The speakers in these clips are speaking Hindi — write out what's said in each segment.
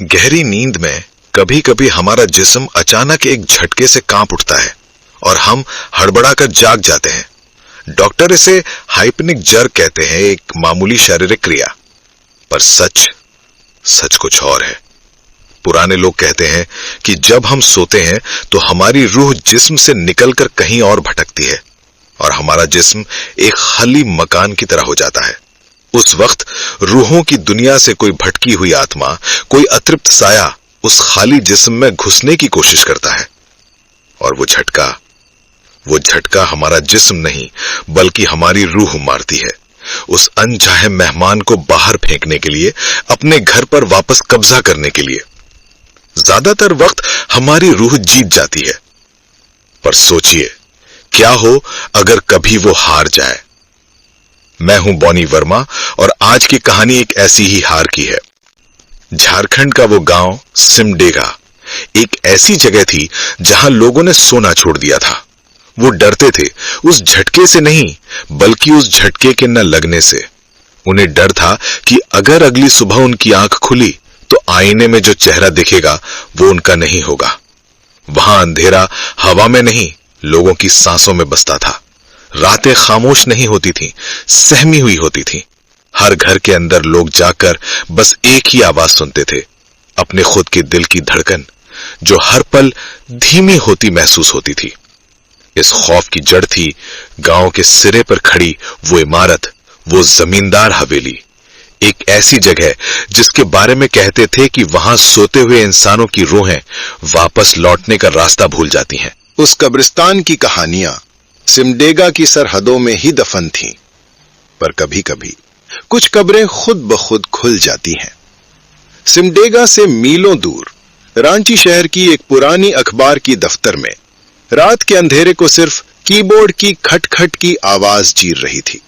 गहरी नींद में कभी कभी हमारा जिस्म अचानक एक झटके से कांप उठता है और हम हड़बड़ाकर जाग जाते हैं। डॉक्टर इसे हाइपनिक जर्क कहते हैं, एक मामूली शारीरिक क्रिया। पर सच कुछ और है। पुराने लोग कहते हैं कि जब हम सोते हैं तो हमारी रूह जिस्म से निकलकर कहीं और भटकती है और हमारा जिस्म एक खाली मकान की तरह हो जाता है। उस वक्त रूहों की दुनिया से कोई भटकी हुई आत्मा, कोई अतृप्त साया उस खाली जिस्म में घुसने की कोशिश करता है और वो झटका हमारा जिस्म नहीं बल्कि हमारी रूह मारती है, उस अनचाहे मेहमान को बाहर फेंकने के लिए, अपने घर पर वापस कब्जा करने के लिए। ज्यादातर वक्त हमारी रूह जीत जाती है, पर सोचिए क्या हो अगर कभी वो हार जाए। मैं हूं बॉनी वर्मा और आज की कहानी एक ऐसी ही हार की है। झारखंड का वो गांव सिमडेगा एक ऐसी जगह थी जहां लोगों ने सोना छोड़ दिया था। वो डरते थे उस झटके से नहीं बल्कि उस झटके के न लगने से। उन्हें डर था कि अगर अगली सुबह उनकी आंख खुली तो आईने में जो चेहरा दिखेगा वो उनका नहीं होगा। वहां अंधेरा हवा में नहीं, लोगों की सांसों में बसता था। रातें खामोश नहीं होती थीं, सहमी हुई होती थीं। हर घर के अंदर लोग जाकर बस एक ही आवाज सुनते थे, अपने खुद के दिल की धड़कन, जो हर पल धीमी होती महसूस होती थी। इस खौफ की जड़ थी गांव के सिरे पर खड़ी वो इमारत, वो जमींदार हवेली। एक ऐसी जगह जिसके बारे में कहते थे कि वहां सोते हुए इंसानों की रूहें वापस लौटने का रास्ता भूल जाती हैं। उस कब्रिस्तान की कहानियां सिमडेगा की सरहदों में ही दफन थीं, पर कभी कभी कुछ कब्रें खुद ब खुद खुल जाती हैं। सिमडेगा से मीलों दूर रांची शहर की एक पुरानी अखबार की दफ्तर में रात के अंधेरे को सिर्फ कीबोर्ड की खटखट की आवाज चीर रही थी।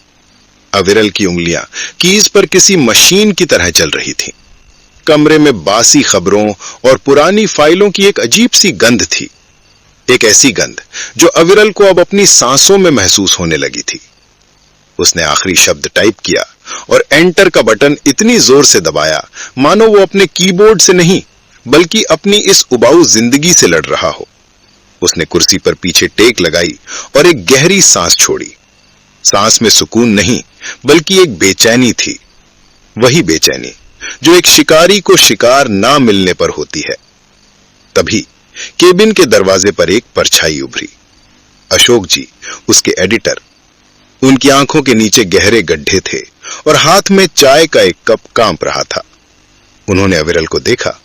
अविरल की उंगलियां कीज पर किसी मशीन की तरह चल रही थीं। कमरे में बासी खबरों और पुरानी फाइलों की एक अजीब सी गंध थी, एक ऐसी गंध जो अविरल को अब अपनी सांसों में महसूस होने लगी थी। उसने आखिरी शब्द टाइप किया और एंटर का बटन इतनी जोर से दबाया मानो वो अपने कीबोर्ड से नहीं बल्कि अपनी इस उबाऊ जिंदगी से लड़ रहा हो। उसने कुर्सी पर पीछे टेक लगाई और एक गहरी सांस छोड़ी। सांस में सुकून नहीं बल्कि एक बेचैनी थी, वही बेचैनी जो एक शिकारी को शिकार ना मिलने पर होती है। तभी केबिन के दरवाजे पर एक परछाई उभरी। अशोक जी, उसके एडिटर। उनकी आंखों के नीचे गहरे गड्ढे थे और हाथ में चाय का एक कप कांप रहा था। उन्होंने अविरल को देखा,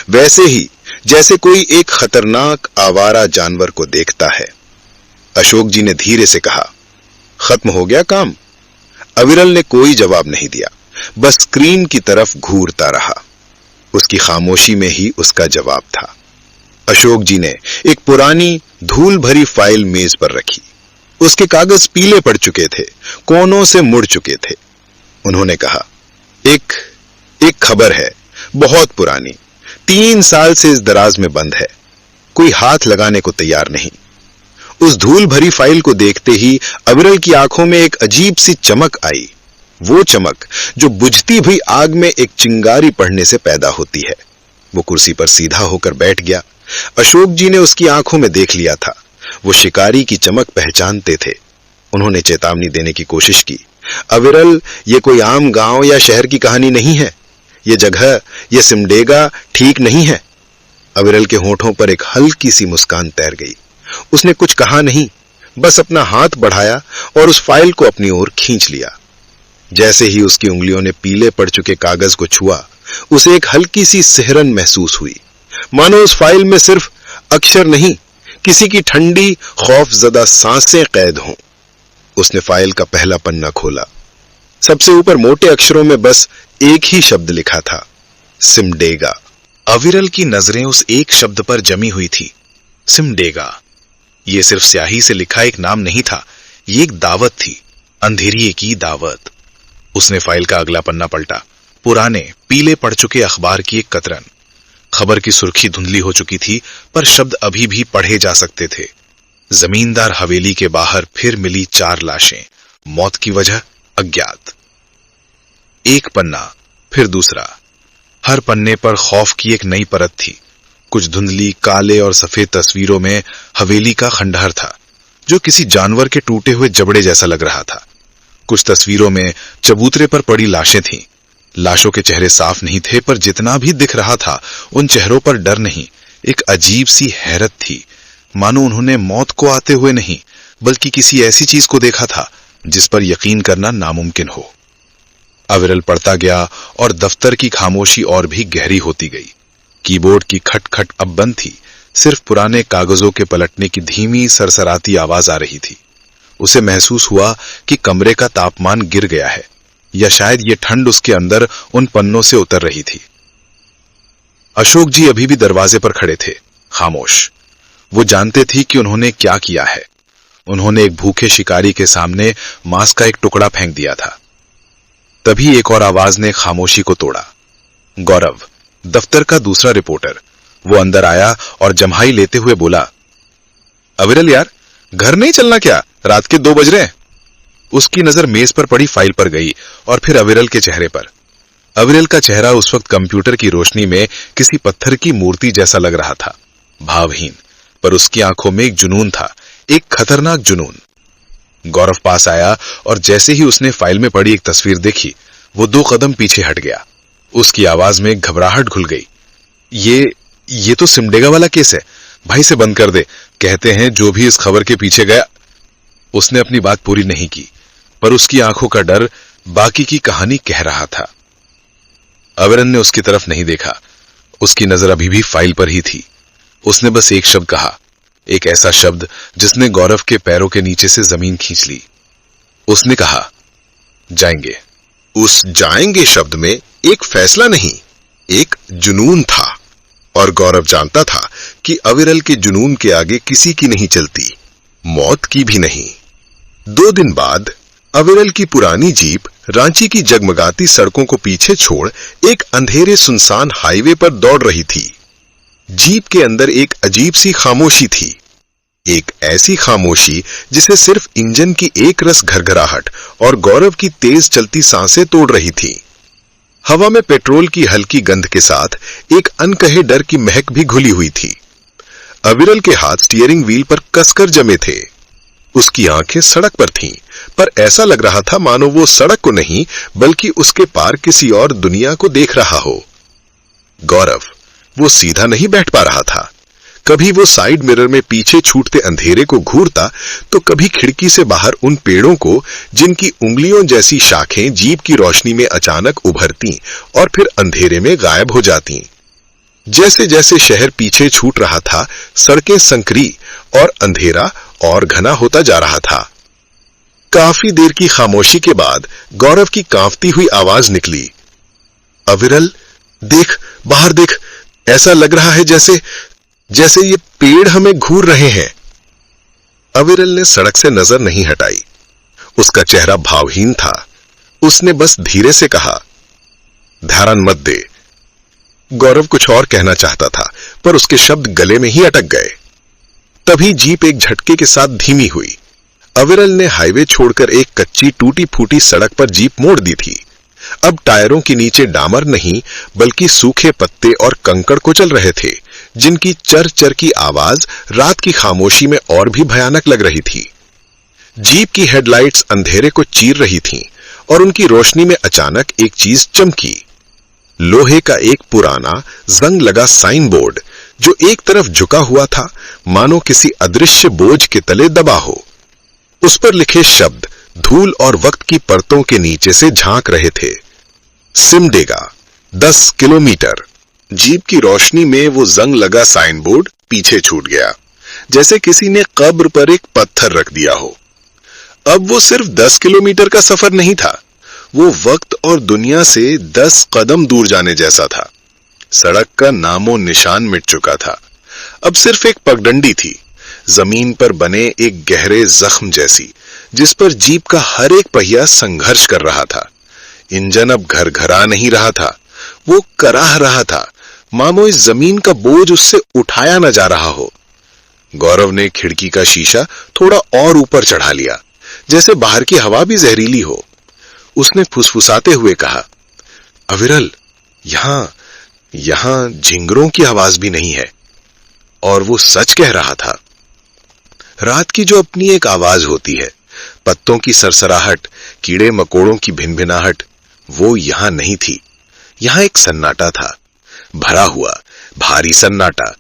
वैसे ही जैसे कोई एक खतरनाक आवारा जानवर को देखता है। अशोक जी ने धीरे से कहा, खत्म हो गया काम? अविरल ने कोई जवाब नहीं दिया, बस स्क्रीन की तरफ घूरता रहा। उसकी खामोशी में ही उसका जवाब था। अशोक जी ने एक पुरानी धूल भरी फाइल मेज पर रखी। उसके कागज पीले पड़ चुके थे, कोनों से मुड़ चुके थे। उन्होंने कहा, एक खबर है, बहुत पुरानी, 3 साल से इस दराज में बंद है, कोई हाथ लगाने को तैयार नहीं। उस धूल भरी फाइल को देखते ही अविरल की आंखों में एक अजीब सी चमक आई, वो चमक जो बुझती हुई आग में एक चिंगारी पड़ने से पैदा होती है। वो कुर्सी पर सीधा होकर बैठ गया। अशोक जी ने उसकी आंखों में देख लिया था, वो शिकारी की चमक पहचानते थे। उन्होंने चेतावनी देने की कोशिश की, अविरल, ये कोई आम गांव या शहर की कहानी नहीं है, ये जगह, ये सिमडेगा ठीक नहीं है। अविरल के होठों पर एक हल्की सी मुस्कान तैर गई। उसने कुछ कहा नहीं, बस अपना हाथ बढ़ाया और उस फाइल को अपनी ओर खींच लिया। जैसे ही उसकी उंगलियों ने पीले पड़ चुके कागज को छुआ, उसे एक हल्की सी सिहरन महसूस हुई, मानो उस फाइल में सिर्फ अक्षर नहीं, किसी की ठंडी खौफजदा सांसें कैद हों। उसने फाइल का पहला पन्ना खोला। सबसे ऊपर मोटे अक्षरों में बस एक ही शब्द लिखा था, सिमडेगा। अविरल की नजरें उस एक शब्द पर जमी हुई थी, सिमडेगा। ये सिर्फ स्याही से लिखा एक नाम नहीं था, ये एक दावत थी, अंधेरिये की दावत। उसने फाइल का अगला पन्ना पलटा। पुराने पीले पड़ चुके अखबार की एक कतरन। खबर की सुर्खी धुंधली हो चुकी थी, पर शब्द अभी भी पढ़े जा सकते थे। जमींदार हवेली के बाहर फिर मिली 4 लाशें, मौत की वजह अज्ञात। एक पन्ना, फिर दूसरा। हर पन्ने पर खौफ की एक नई परत थी। कुछ धुंधली काले और सफेद तस्वीरों में हवेली का खंडहर था जो किसी जानवर के टूटे हुए जबड़े जैसा लग रहा था। कुछ तस्वीरों में चबूतरे पर पड़ी लाशें थीं। लाशों के चेहरे साफ नहीं थे, पर जितना भी दिख रहा था उन चेहरों पर डर नहीं, एक अजीब सी हैरत थी, मानो उन्होंने मौत को आते हुए नहीं बल्कि किसी ऐसी चीज को देखा था जिस पर यकीन करना नामुमकिन हो। अविरल पढ़ता गया और दफ्तर की खामोशी और भी गहरी होती गई। कीबोर्ड की खटखट अब बंद थी, सिर्फ पुराने कागजों के पलटने की धीमी सरसराती आवाज आ रही थी। उसे महसूस हुआ कि कमरे का तापमान गिर गया है, या शायद ये ठंड उसके अंदर उन पन्नों से उतर रही थी। अशोक जी अभी भी दरवाजे पर खड़े थे, खामोश। वो जानते थे कि उन्होंने क्या किया है। उन्होंने एक भूखे शिकारी के सामने मांस का एक टुकड़ा फेंक दिया था। तभी एक और आवाज ने खामोशी को तोड़ा। गौरव, दफ्तर का दूसरा रिपोर्टर। वो अंदर आया और जम्हाई लेते हुए बोला, अविरल यार, घर नहीं चलना क्या? रात के 2 बज रहे हैं। उसकी नजर मेज पर पड़ी फाइल पर गई और फिर अविरल के चेहरे पर। अविरल का चेहरा उस वक्त कंप्यूटर की रोशनी में किसी पत्थर की मूर्ति जैसा लग रहा था, भावहीन, पर उसकी आंखों में एक जुनून था, एक खतरनाक जुनून। गौरव पास आया और जैसे ही उसने फाइल में पड़ी एक तस्वीर देखी, वो 2 कदम पीछे हट गया। उसकी आवाज में घबराहट घुल गई। ये तो सिमडेगा वाला केस है, भाई से बंद कर दे। कहते हैं जो भी इस खबर के पीछे गया। उसने अपनी बात पूरी नहीं की, पर उसकी आंखों का डर बाकी की कहानी कह रहा था। अविरल ने उसकी तरफ नहीं देखा, उसकी नजर अभी भी फाइल पर ही थी। उसने बस एक शब्द कहा, एक ऐसा शब्द जिसने गौरव के पैरों के नीचे से जमीन खींच ली। उसने कहा, जाएंगे। उस जाएंगे शब्द में एक फैसला नहीं, एक जुनून था, और गौरव जानता था कि अविरल के जुनून के आगे किसी की नहीं चलती, मौत की भी नहीं। 2 दिन बाद अविरल की पुरानी जीप रांची की जगमगाती सड़कों को पीछे छोड़ एक अंधेरे सुनसान हाईवे पर दौड़ रही थी। जीप के अंदर एक अजीब सी खामोशी थी, एक ऐसी खामोशी जिसे सिर्फ इंजन की एक रस घरघराहट और गौरव की तेज चलती सांसें तोड़ रही थी। हवा में पेट्रोल की हल्की गंध के साथ एक अनकहे डर की महक भी घुली हुई थी। अविरल के हाथ स्टीयरिंग व्हील पर कसकर जमे थे। उसकी आंखें सड़क पर थीं, पर ऐसा लग रहा था मानो वो सड़क को नहीं बल्कि उसके पार किसी और दुनिया को देख रहा हो। गौरव, वो सीधा नहीं बैठ पा रहा था। कभी वो साइड मिरर में पीछे छूटते अंधेरे को घूरता, तो कभी खिड़की से बाहर उन पेड़ों को जिनकी उंगलियों जैसी शाखें जीप की रोशनी में अचानक उभरती और फिर अंधेरे में गायब हो जाती। जैसे जैसे शहर पीछे छूट रहा था, सड़कें संकरी और अंधेरा और घना होता जा रहा था। काफी देर की खामोशी के बाद गौरव की कांपती हुई आवाज निकली, अविरल, देख, बाहर देख, ऐसा लग रहा है जैसे ये पेड़ हमें घूर रहे हैं। अविरल ने सड़क से नजर नहीं हटाई। उसका चेहरा भावहीन था। उसने बस धीरे से कहा, ध्यान मत दे। गौरव कुछ और कहना चाहता था, पर उसके शब्द गले में ही अटक गए। तभी जीप एक झटके के साथ धीमी हुई। अविरल ने हाईवे छोड़कर एक कच्ची टूटी फूटी सड़क पर जीप मोड़ दी थी। अब टायरों के नीचे डामर नहीं बल्कि सूखे पत्ते और कंकड़ कुचल रहे थे, जिनकी चर चर की आवाज रात की खामोशी में और भी भयानक लग रही थी। जीप की हेडलाइट्स अंधेरे को चीर रही थीं और उनकी रोशनी में अचानक एक चीज चमकी। लोहे का एक पुराना जंग लगा साइन बोर्ड जो एक तरफ झुका हुआ था, मानो किसी अदृश्य बोझ के तले दबा हो। उस पर लिखे शब्द धूल और वक्त की परतों के नीचे से झांक रहे थे, सिमडेगा 10 किलोमीटर। जीप की रोशनी में वो जंग लगा साइन बोर्ड पीछे छूट गया, जैसे किसी ने कब्र पर एक पत्थर रख दिया हो। अब वो सिर्फ 10 किलोमीटर का सफर नहीं था, वो वक्त और दुनिया से 10 कदम दूर जाने जैसा था। सड़क का नामो निशान मिट चुका था। अब सिर्फ एक पगडंडी थी, जमीन पर बने एक गहरे जख्म जैसी, जिस पर जीप का हर एक पहिया संघर्ष कर रहा था। इंजन अब घरघरा नहीं रहा था, वो कराह रहा था, मानो इस जमीन का बोझ उससे उठाया न जा रहा हो। गौरव ने खिड़की का शीशा थोड़ा और ऊपर चढ़ा लिया, जैसे बाहर की हवा भी जहरीली हो। उसने फुसफुसाते हुए कहा, अविरल, यहां यहां झिंगरों की आवाज भी नहीं है, और वो सच कह रहा था। रात की जो अपनी एक आवाज होती है, पत्तों की सरसराहट, कीड़े मकोड़ों की भिनभिनाहट, वो यहां नहीं थी। यहां एक सन्नाटा था, भरा हुआ भारी सन्नाटा,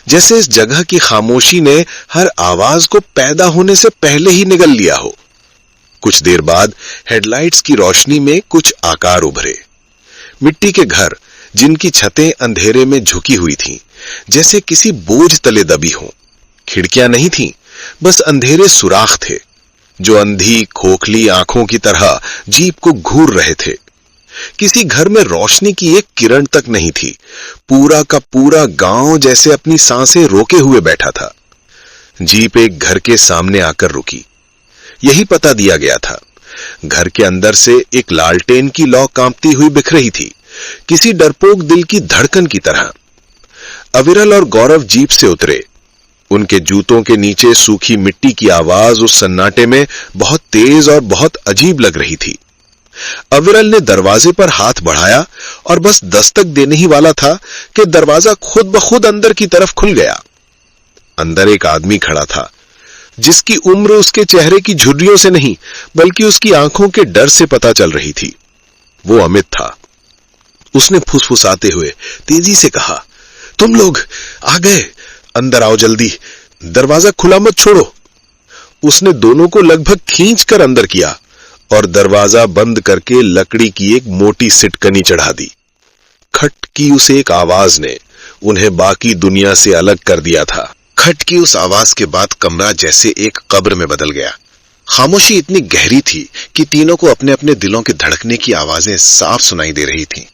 जैसे इस जगह की खामोशी ने हर आवाज को पैदा होने से पहले ही निगल लिया हो। कुछ देर बाद हेडलाइट्स की रोशनी में कुछ आकार उभरे। मिट्टी के घर, जिनकी छतें अंधेरे में झुकी हुई थीं, जैसे किसी बोझ तले दबी हों। खिड़कियां नहीं थीं, बस अंधेरे सुराख थे, जो अंधी खोखली आंखों की तरह जीप को घूर रहे थे। किसी घर में रोशनी की एक किरण तक नहीं थी। पूरा का पूरा गांव जैसे अपनी सांसें रोके हुए बैठा था। जीप एक घर के सामने आकर रुकी। यही पता दिया गया था। घर के अंदर से एक लालटेन की लौ कांपती हुई बिख रही थी, किसी डरपोक दिल की धड़कन की तरह। अविरल और गौरव जीप से उतरे। उनके जूतों के नीचे सूखी मिट्टी की आवाज उस सन्नाटे में बहुत तेज और बहुत अजीब लग रही थी। अविरल ने दरवाजे पर हाथ बढ़ाया और बस दस्तक देने ही वाला था कि दरवाजा खुद ब खुद अंदर की तरफ खुल गया। अंदर एक आदमी खड़ा था, जिसकी उम्र उसके चेहरे की झुर्रियों से नहीं, बल्कि उसकी आंखों के डर से पता चल रही थी। वो अमित था। उसने फुसफुसाते हुए तेजी से कहा, तुम लोग आ गए, अंदर आओ जल्दी, दरवाजा खुला मत छोड़ो। उसने दोनों को लगभग खींचकर अंदर किया और दरवाजा बंद करके लकड़ी की एक मोटी सिटकनी चढ़ा दी। खट की उस एक आवाज ने उन्हें बाकी दुनिया से अलग कर दिया था। खट की उस आवाज के बाद कमरा जैसे एक कब्र में बदल गया। खामोशी इतनी गहरी थी कि तीनों को अपने अपने दिलों के धड़कने की आवाजें साफ सुनाई दे रही थीं।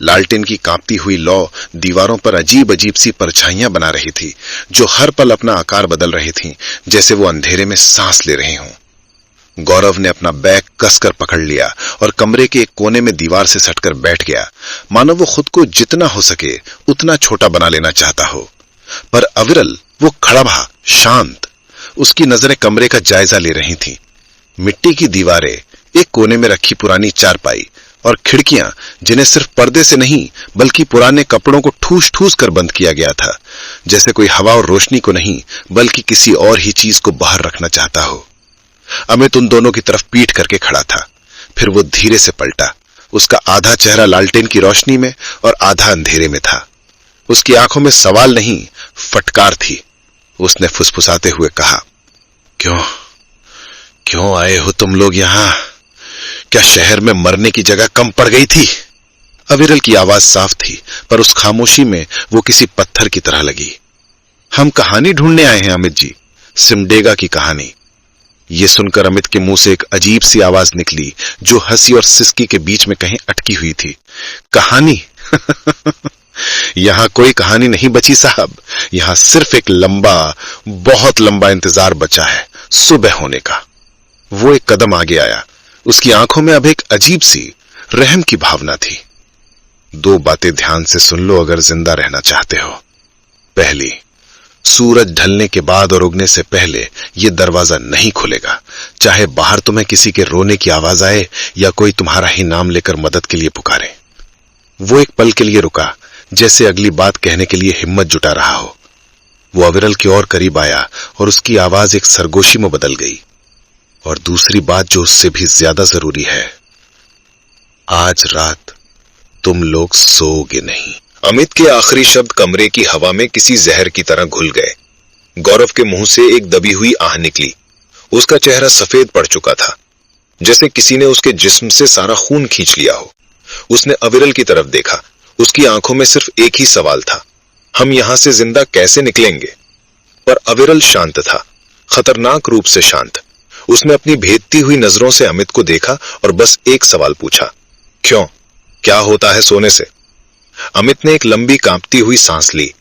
लालटेन की कांपती हुई लौ दीवारों पर अजीब अजीब सी परछाइयां बना रही थी, जो हर पल अपना आकार बदल रही थीं, जैसे वो अंधेरे में सांस ले रहे हों। गौरव ने अपना बैग कसकर पकड़ लिया और कमरे के एक कोने में दीवार से सटकर बैठ गया, मानो वो खुद को जितना हो सके उतना छोटा बना लेना चाहता हो। पर अविरल, वो खड़ा रहा, शांत। उसकी नजरें कमरे का जायजा ले रही थीं। मिट्टी की दीवारें, एक कोने में रखी पुरानी चारपाई और खिड़कियां, जिन्हें सिर्फ पर्दे से नहीं बल्कि पुराने कपड़ों को ठूस ठूस कर बंद किया गया था, जैसे कोई हवा और रोशनी को नहीं बल्कि किसी और ही चीज को बाहर रखना चाहता हो। अमित उन दोनों की तरफ पीठ करके खड़ा था। फिर वो धीरे से पलटा। उसका आधा चेहरा लालटेन की रोशनी में और आधा अंधेरे में था। उसकी आंखों में सवाल नहीं, फटकार थी। उसने फुसफुसाते हुए कहा, क्यों आए हो तुम लोग यहां? क्या शहर में मरने की जगह कम पड़ गई थी? अविरल की आवाज साफ थी, पर उस खामोशी में वो किसी पत्थर की तरह लगी। हम कहानी ढूंढने आए हैं अमित जी, सिमडेगा की कहानी। ये सुनकर अमित के मुंह से एक अजीब सी आवाज निकली, जो हंसी और सिसकी के बीच में कहीं अटकी हुई थी। कहानी? यहां कोई कहानी नहीं बची साहब। यहां सिर्फ एक लंबा, बहुत लंबा इंतजार बचा है सुबह होने का। वो एक कदम आगे आया। उसकी आंखों में अब एक अजीब सी रहम की भावना थी। दो बातें ध्यान से सुन लो अगर जिंदा रहना चाहते हो। पहली, सूरज ढलने के बाद और उगने से पहले यह दरवाजा नहीं खुलेगा, चाहे बाहर तुम्हें किसी के रोने की आवाज आए या कोई तुम्हारा ही नाम लेकर मदद के लिए पुकारे। वो एक पल के लिए रुका, जैसे अगली बात कहने के लिए हिम्मत जुटा रहा हो। वो अविरल की ओर करीब आया और उसकी आवाज एक सरगोशी में बदल गई। और दूसरी बात जो उससे भी ज्यादा जरूरी है, आज रात तुम लोग सोओगे नहीं। अमित के आखिरी शब्द कमरे की हवा में किसी जहर की तरह घुल गए। गौरव के मुंह से एक दबी हुई आह निकली। उसका चेहरा सफेद पड़ चुका था, जैसे किसी ने उसके जिस्म से सारा खून खींच लिया हो। उसने अविरल की तरफ देखा। उसकी आंखों में सिर्फ एक ही सवाल था, हम यहां से जिंदा कैसे निकलेंगे? पर अविरल शांत था, खतरनाक रूप से शांत। उसने अपनी भेदती हुई नजरों से अमित को देखा और बस एक सवाल पूछा, क्यों? क्या होता है सोने से? अमित ने एक लंबी कांपती हुई सांस ली।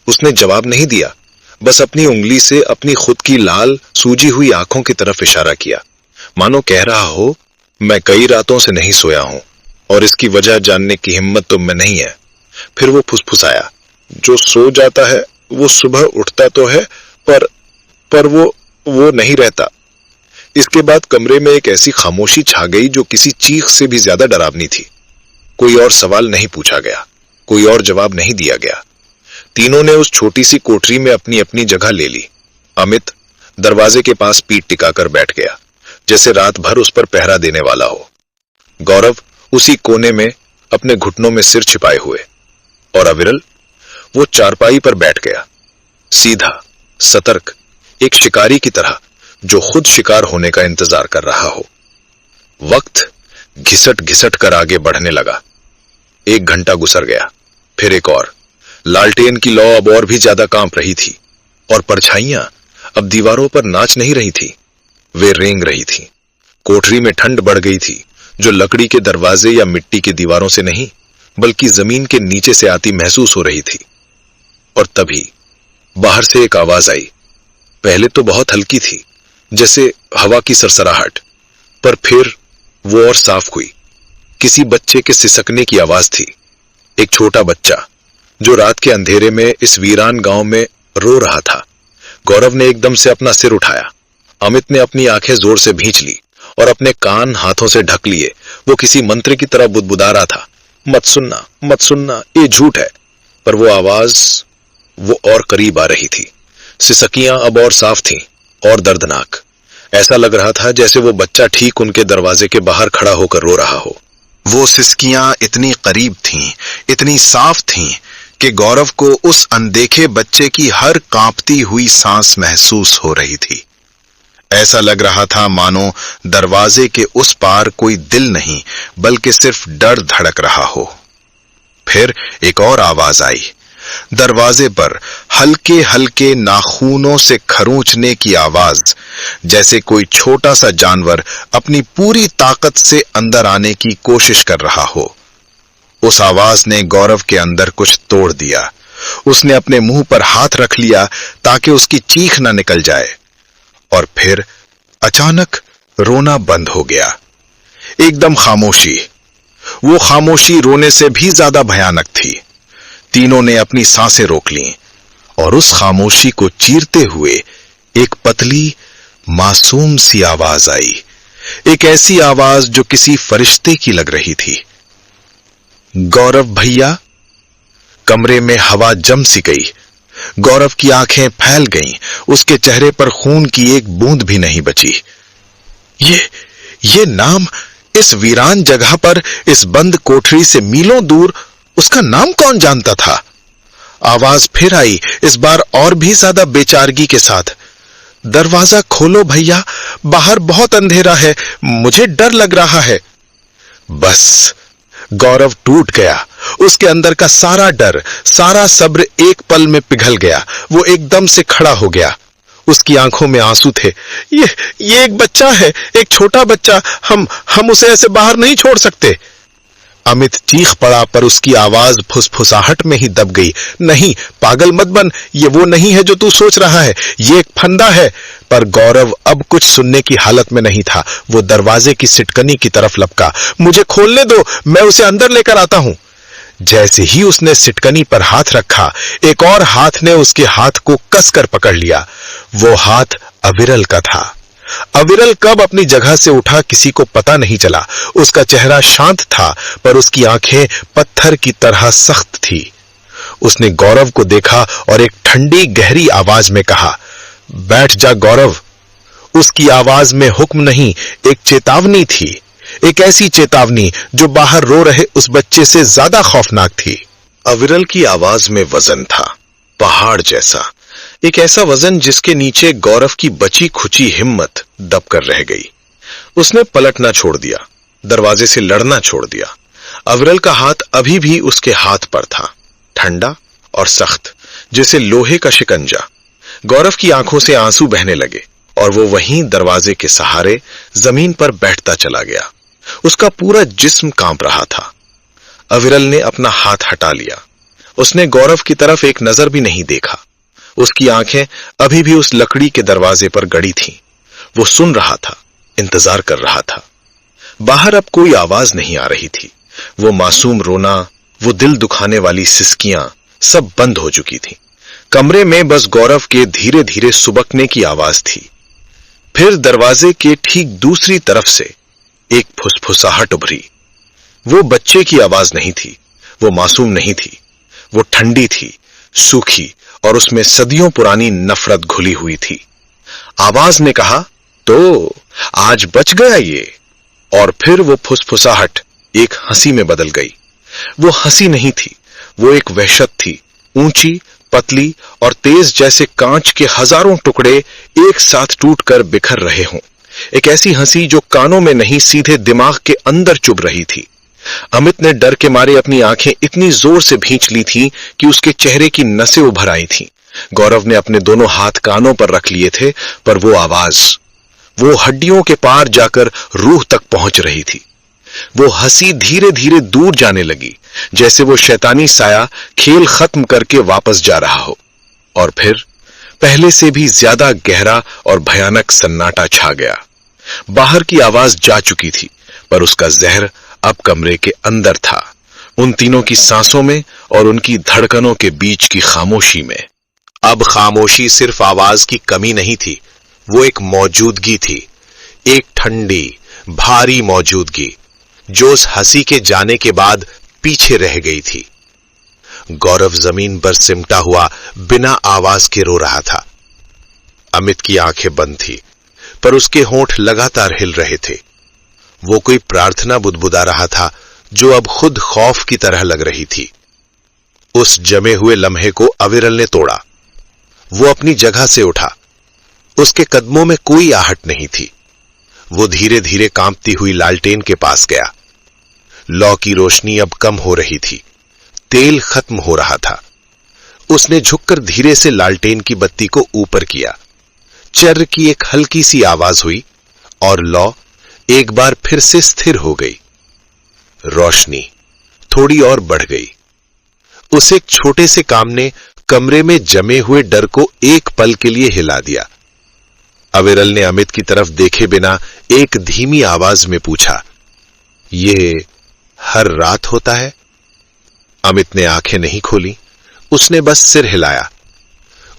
उसने जवाब नहीं दिया, बस अपनी उंगली से अपनी खुद की लाल सूजी हुई आंखों की तरफ इशारा किया, मानो कह रहा हो, मैं कई रातों से नहीं सोया हूं और इसकी वजह जानने की हिम्मत तुम में नहीं है। फिर वो फुसफुसाया, जो सो जाता है वो सुबह उठता तो है, पर वो नहीं रहता। इसके बाद कमरे में एक ऐसी खामोशी छा गई जो किसी चीख से भी ज्यादा डरावनी थी। कोई और सवाल नहीं पूछा गया, कोई और जवाब नहीं दिया गया। तीनों ने उस छोटी सी कोठरी में अपनी अपनी जगह ले ली। अमित दरवाजे के पास पीठ टिकाकर बैठ गया, जैसे रात भर उस पर पहरा देने वाला हो। गौरव उसी कोने में अपने घुटनों में सिर छिपाए हुए, और अविरल वो चारपाई पर बैठ गया, सीधा, सतर्क, एक शिकारी की तरह जो खुद शिकार होने का इंतजार कर रहा हो। वक्त घिसट घिसट कर आगे बढ़ने लगा। 1 घंटा गुजर गया, फिर एक और। लालटेन की लौ अब और भी ज्यादा कांप रही थी, और परछाइयां अब दीवारों पर नाच नहीं रही थी, वे रेंग रही थी। कोठरी में ठंड बढ़ गई थी, जो लकड़ी के दरवाजे या मिट्टी की दीवारों से नहीं, बल्कि जमीन के नीचे से आती महसूस हो रही थी। और तभी बाहर से एक आवाज आई। पहले तो बहुत हल्की थी, जैसे हवा की सरसराहट, पर फिर वो और साफ हुई। किसी बच्चे के सिसकने की आवाज थी। एक छोटा बच्चा जो रात के अंधेरे में इस वीरान गांव में रो रहा था। गौरव ने एकदम से अपना सिर उठाया। अमित ने अपनी आंखें जोर से भींच ली और अपने कान हाथों से ढक लिए। वो किसी मंत्र की तरह बुदबुदा रहा था, मत सुनना, मत सुनना, ये झूठ है। पर वो आवाज वो और करीब आ रही थी। सिसकियां अब और साफ थीं और दर्दनाक। ऐसा लग रहा था जैसे वो बच्चा ठीक उनके दरवाजे के बाहर खड़ा होकर रो रहा हो। वो सिसकियां इतनी करीब थीं, इतनी साफ थीं कि गौरव को उस अनदेखे बच्चे की हर कांपती हुई सांस महसूस हो रही थी। ऐसा लग रहा था मानो दरवाजे के उस पार कोई दिल नहीं, बल्कि सिर्फ डर धड़क रहा हो। फिर एक और आवाज आई। दरवाजे पर हल्के हल्के नाखूनों से खरोंचने की आवाज, जैसे कोई छोटा सा जानवर अपनी पूरी ताकत से अंदर आने की कोशिश कर रहा हो। उस आवाज ने गौरव के अंदर कुछ तोड़ दिया। उसने अपने मुंह पर हाथ रख लिया ताकि उसकी चीख न निकल जाए, और फिर अचानक रोना बंद हो गया। एकदम खामोशी। वो खामोशी रोने से भी ज्यादा भयानक थी। तीनों ने अपनी सांसें रोक लीं, और उस खामोशी को चीरते हुए एक पतली मासूम सी आवाज आई। एक ऐसी आवाज जो किसी फरिश्ते की लग रही थी। गौरव भैया। कमरे में हवा जम सी गई। गौरव की आंखें फैल गईं। उसके चेहरे पर खून की एक बूंद भी नहीं बची। ये नाम, इस वीरान जगह पर, इस बंद कोठरी से मीलों दूर, उसका नाम कौन जानता था? आवाज फिर आई, इस बार और भी ज्यादा बेचारगी के साथ। दरवाजा खोलो भैया, बाहर बहुत अंधेरा है, मुझे डर लग रहा है। बस गौरव टूट गया। उसके अंदर का सारा डर, सारा सब्र एक पल में पिघल गया। वो एकदम से खड़ा हो गया। उसकी आंखों में आंसू थे। ये एक बच्चा है, एक छोटा बच्चा। हम उसे ऐसे बाहर नहीं छोड़ सकते। अमित चीख पड़ा, पर उसकी आवाज फुसफुसाहट में ही दब गई। नहीं, पागल मत बन, ये वो नहीं है जो तू सोच रहा है, ये एक फंदा है। पर गौरव अब कुछ सुनने की हालत में नहीं था। वो दरवाजे की सिटकनी की तरफ लपका। मुझे खोलने दो, मैं उसे अंदर लेकर आता हूं। जैसे ही उसने सिटकनी पर हाथ रखा, एक और हाथ ने उसके हाथ को कसकर पकड़ लिया। वो हाथ अविरल का था। अविरल कब अपनी जगह से उठा किसी को पता नहीं चला। उसका चेहरा शांत था, पर उसकी आंखें पत्थर की तरह सख्त थी। उसने गौरव को देखा और एक ठंडी गहरी आवाज में कहा, बैठ जा गौरव। उसकी आवाज में हुक्म नहीं, एक चेतावनी थी। एक ऐसी चेतावनी जो बाहर रो रहे उस बच्चे से ज्यादा खौफनाक थी। अविरल की आवाज में वजन था, पहाड़ जैसा। एक ऐसा वजन जिसके नीचे गौरव की बची खुची हिम्मत दबकर रह गई। उसने पलटना छोड़ दिया, दरवाजे से लड़ना छोड़ दिया। अविरल का हाथ अभी भी उसके हाथ पर था, ठंडा और सख्त, जैसे लोहे का शिकंजा। गौरव की आंखों से आंसू बहने लगे, और वो वहीं दरवाजे के सहारे जमीन पर बैठता चला गया। उसका पूरा जिस्म कांप रहा था। अविरल ने अपना हाथ हटा लिया। उसने गौरव की तरफ एक नजर भी नहीं देखा। उसकी आंखें अभी भी उस लकड़ी के दरवाजे पर गड़ी थीं। वो सुन रहा था, इंतजार कर रहा था। बाहर अब कोई आवाज नहीं आ रही थी। वो मासूम रोना, वो दिल दुखाने वाली सिसकियां सब बंद हो चुकी थीं। कमरे में बस गौरव के धीरे धीरे सुबकने की आवाज थी। फिर दरवाजे के ठीक दूसरी तरफ से एक फुसफुसाहट उभरी। वो बच्चे की आवाज नहीं थी, वो मासूम नहीं थी। वो ठंडी थी, सूखी, और उसमें सदियों पुरानी नफरत घुली हुई थी। आवाज ने कहा, तो आज बच गया ये। और फिर वो फुसफुसाहट एक हंसी में बदल गई। वो हंसी नहीं थी, वो एक वहशत थी, ऊंची, पतली और तेज, जैसे कांच के हजारों टुकड़े एक साथ टूटकर बिखर रहे हों। एक ऐसी हंसी जो कानों में नहीं, सीधे दिमाग के अंदर चुभ रही थी। अमित ने डर के मारे अपनी आंखें इतनी जोर से भींच ली थीं कि उसके चेहरे की नसें उभर आई थीं। गौरव ने अपने दोनों हाथ कानों पर रख लिए थे, पर वो आवाज, वो हड्डियों के पार जाकर रूह तक पहुंच रही थी। वो हंसी धीरे धीरे दूर जाने लगी, जैसे वो शैतानी साया खेल खत्म करके वापस जा रहा हो। और फिर पहले से भी ज्यादा गहरा और भयानक सन्नाटा छा गया। बाहर की आवाज जा चुकी थी, पर उसका जहर अब कमरे के अंदर था, उन तीनों की सांसों में और उनकी धड़कनों के बीच की खामोशी में। अब खामोशी सिर्फ आवाज की कमी नहीं थी, वो एक मौजूदगी थी, एक ठंडी, भारी मौजूदगी जो उस हंसी के जाने के बाद पीछे रह गई थी। गौरव जमीन पर सिमटा हुआ बिना आवाज के रो रहा था। अमित की आंखें बंद थी, पर उसके होंठ लगातार हिल रहे थे। वो कोई प्रार्थना बुदबुदा रहा था जो अब खुद खौफ की तरह लग रही थी। उस जमे हुए लम्हे को अविरल ने तोड़ा। वो अपनी जगह से उठा। उसके कदमों में कोई आहट नहीं थी। वो धीरे धीरे कांपती हुई लालटेन के पास गया। लौ की रोशनी अब कम हो रही थी, तेल खत्म हो रहा था। उसने झुककर धीरे से लालटेन की बत्ती को ऊपर किया। चर्र की एक हल्की सी आवाज हुई और लौ एक बार फिर से स्थिर हो गई। रोशनी थोड़ी और बढ़ गई। उस एक छोटे से काम ने कमरे में जमे हुए डर को एक पल के लिए हिला दिया। अविरल ने अमित की तरफ देखे बिना एक धीमी आवाज में पूछा, ये हर रात होता है? अमित ने आंखें नहीं खोली, उसने बस सिर हिलाया।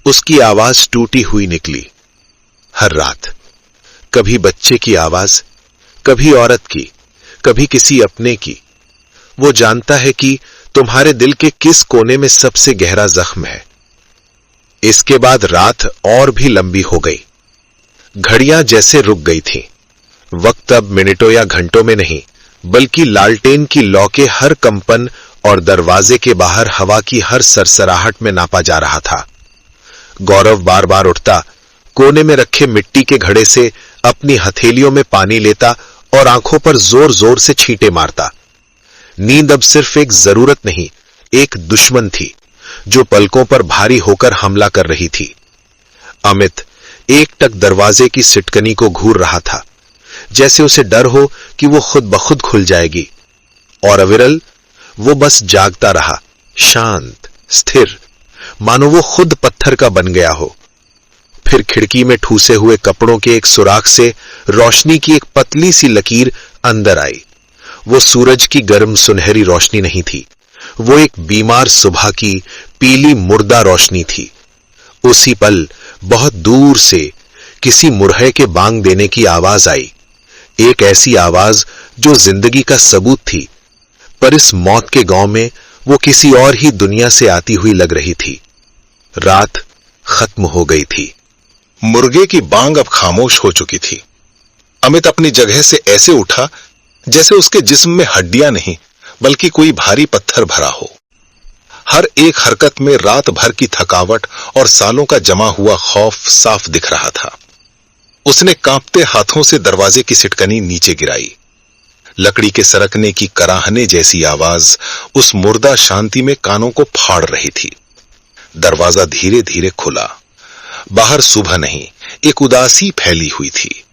उसकी आवाज टूटी हुई निकली। हर रात। कभी बच्चे की आवाज, कभी औरत की, कभी किसी अपने की। वो जानता है कि तुम्हारे दिल के किस कोने में सबसे गहरा जख्म है। इसके बाद रात और भी लंबी हो गई। घड़ियां जैसे रुक गई थीं। वक्त अब मिनटों या घंटों में नहीं, बल्कि लालटेन की लौ के हर कंपन और दरवाजे के बाहर हवा की हर सरसराहट में नापा जा रहा था। गौरव बार बार उठता, कोने में रखे मिट्टी के घड़े से अपनी हथेलियों में पानी लेता और आंखों पर जोर जोर से छींटे मारता। नींद अब सिर्फ एक जरूरत नहीं, एक दुश्मन थी जो पलकों पर भारी होकर हमला कर रही थी। अमित एकटक दरवाजे की सिटकनी को घूर रहा था, जैसे उसे डर हो कि वो खुद ब खुद खुल जाएगी। और अविरल, वो बस जागता रहा, शांत, स्थिर, मानो वो खुद पत्थर का बन गया हो। फिर खिड़की में ठूसे हुए कपड़ों के एक सुराख से रोशनी की एक पतली सी लकीर अंदर आई। वो सूरज की गर्म सुनहरी रोशनी नहीं थी, वो एक बीमार सुबह की पीली मुर्दा रोशनी थी। उसी पल बहुत दूर से किसी मुरहे के बांग देने की आवाज आई, एक ऐसी आवाज जो जिंदगी का सबूत थी, पर इस मौत के गांव में वो किसी और ही दुनिया से आती हुई लग रही थी। रात खत्म हो गई थी। मुर्गे की बांग अब खामोश हो चुकी थी। अमित अपनी जगह से ऐसे उठा जैसे उसके जिस्म में हड्डियां नहीं, बल्कि कोई भारी पत्थर भरा हो। हर एक हरकत में रात भर की थकावट और सालों का जमा हुआ खौफ साफ दिख रहा था। उसने कांपते हाथों से दरवाजे की सिटकनी नीचे गिराई। लकड़ी के सरकने की कराहने जैसी आवाज उस मुर्दा शांति में कानों को फाड़ रही थी। दरवाजा धीरे धीरे खुला। बाहर सुबह नहीं, एक उदासी फैली हुई थी,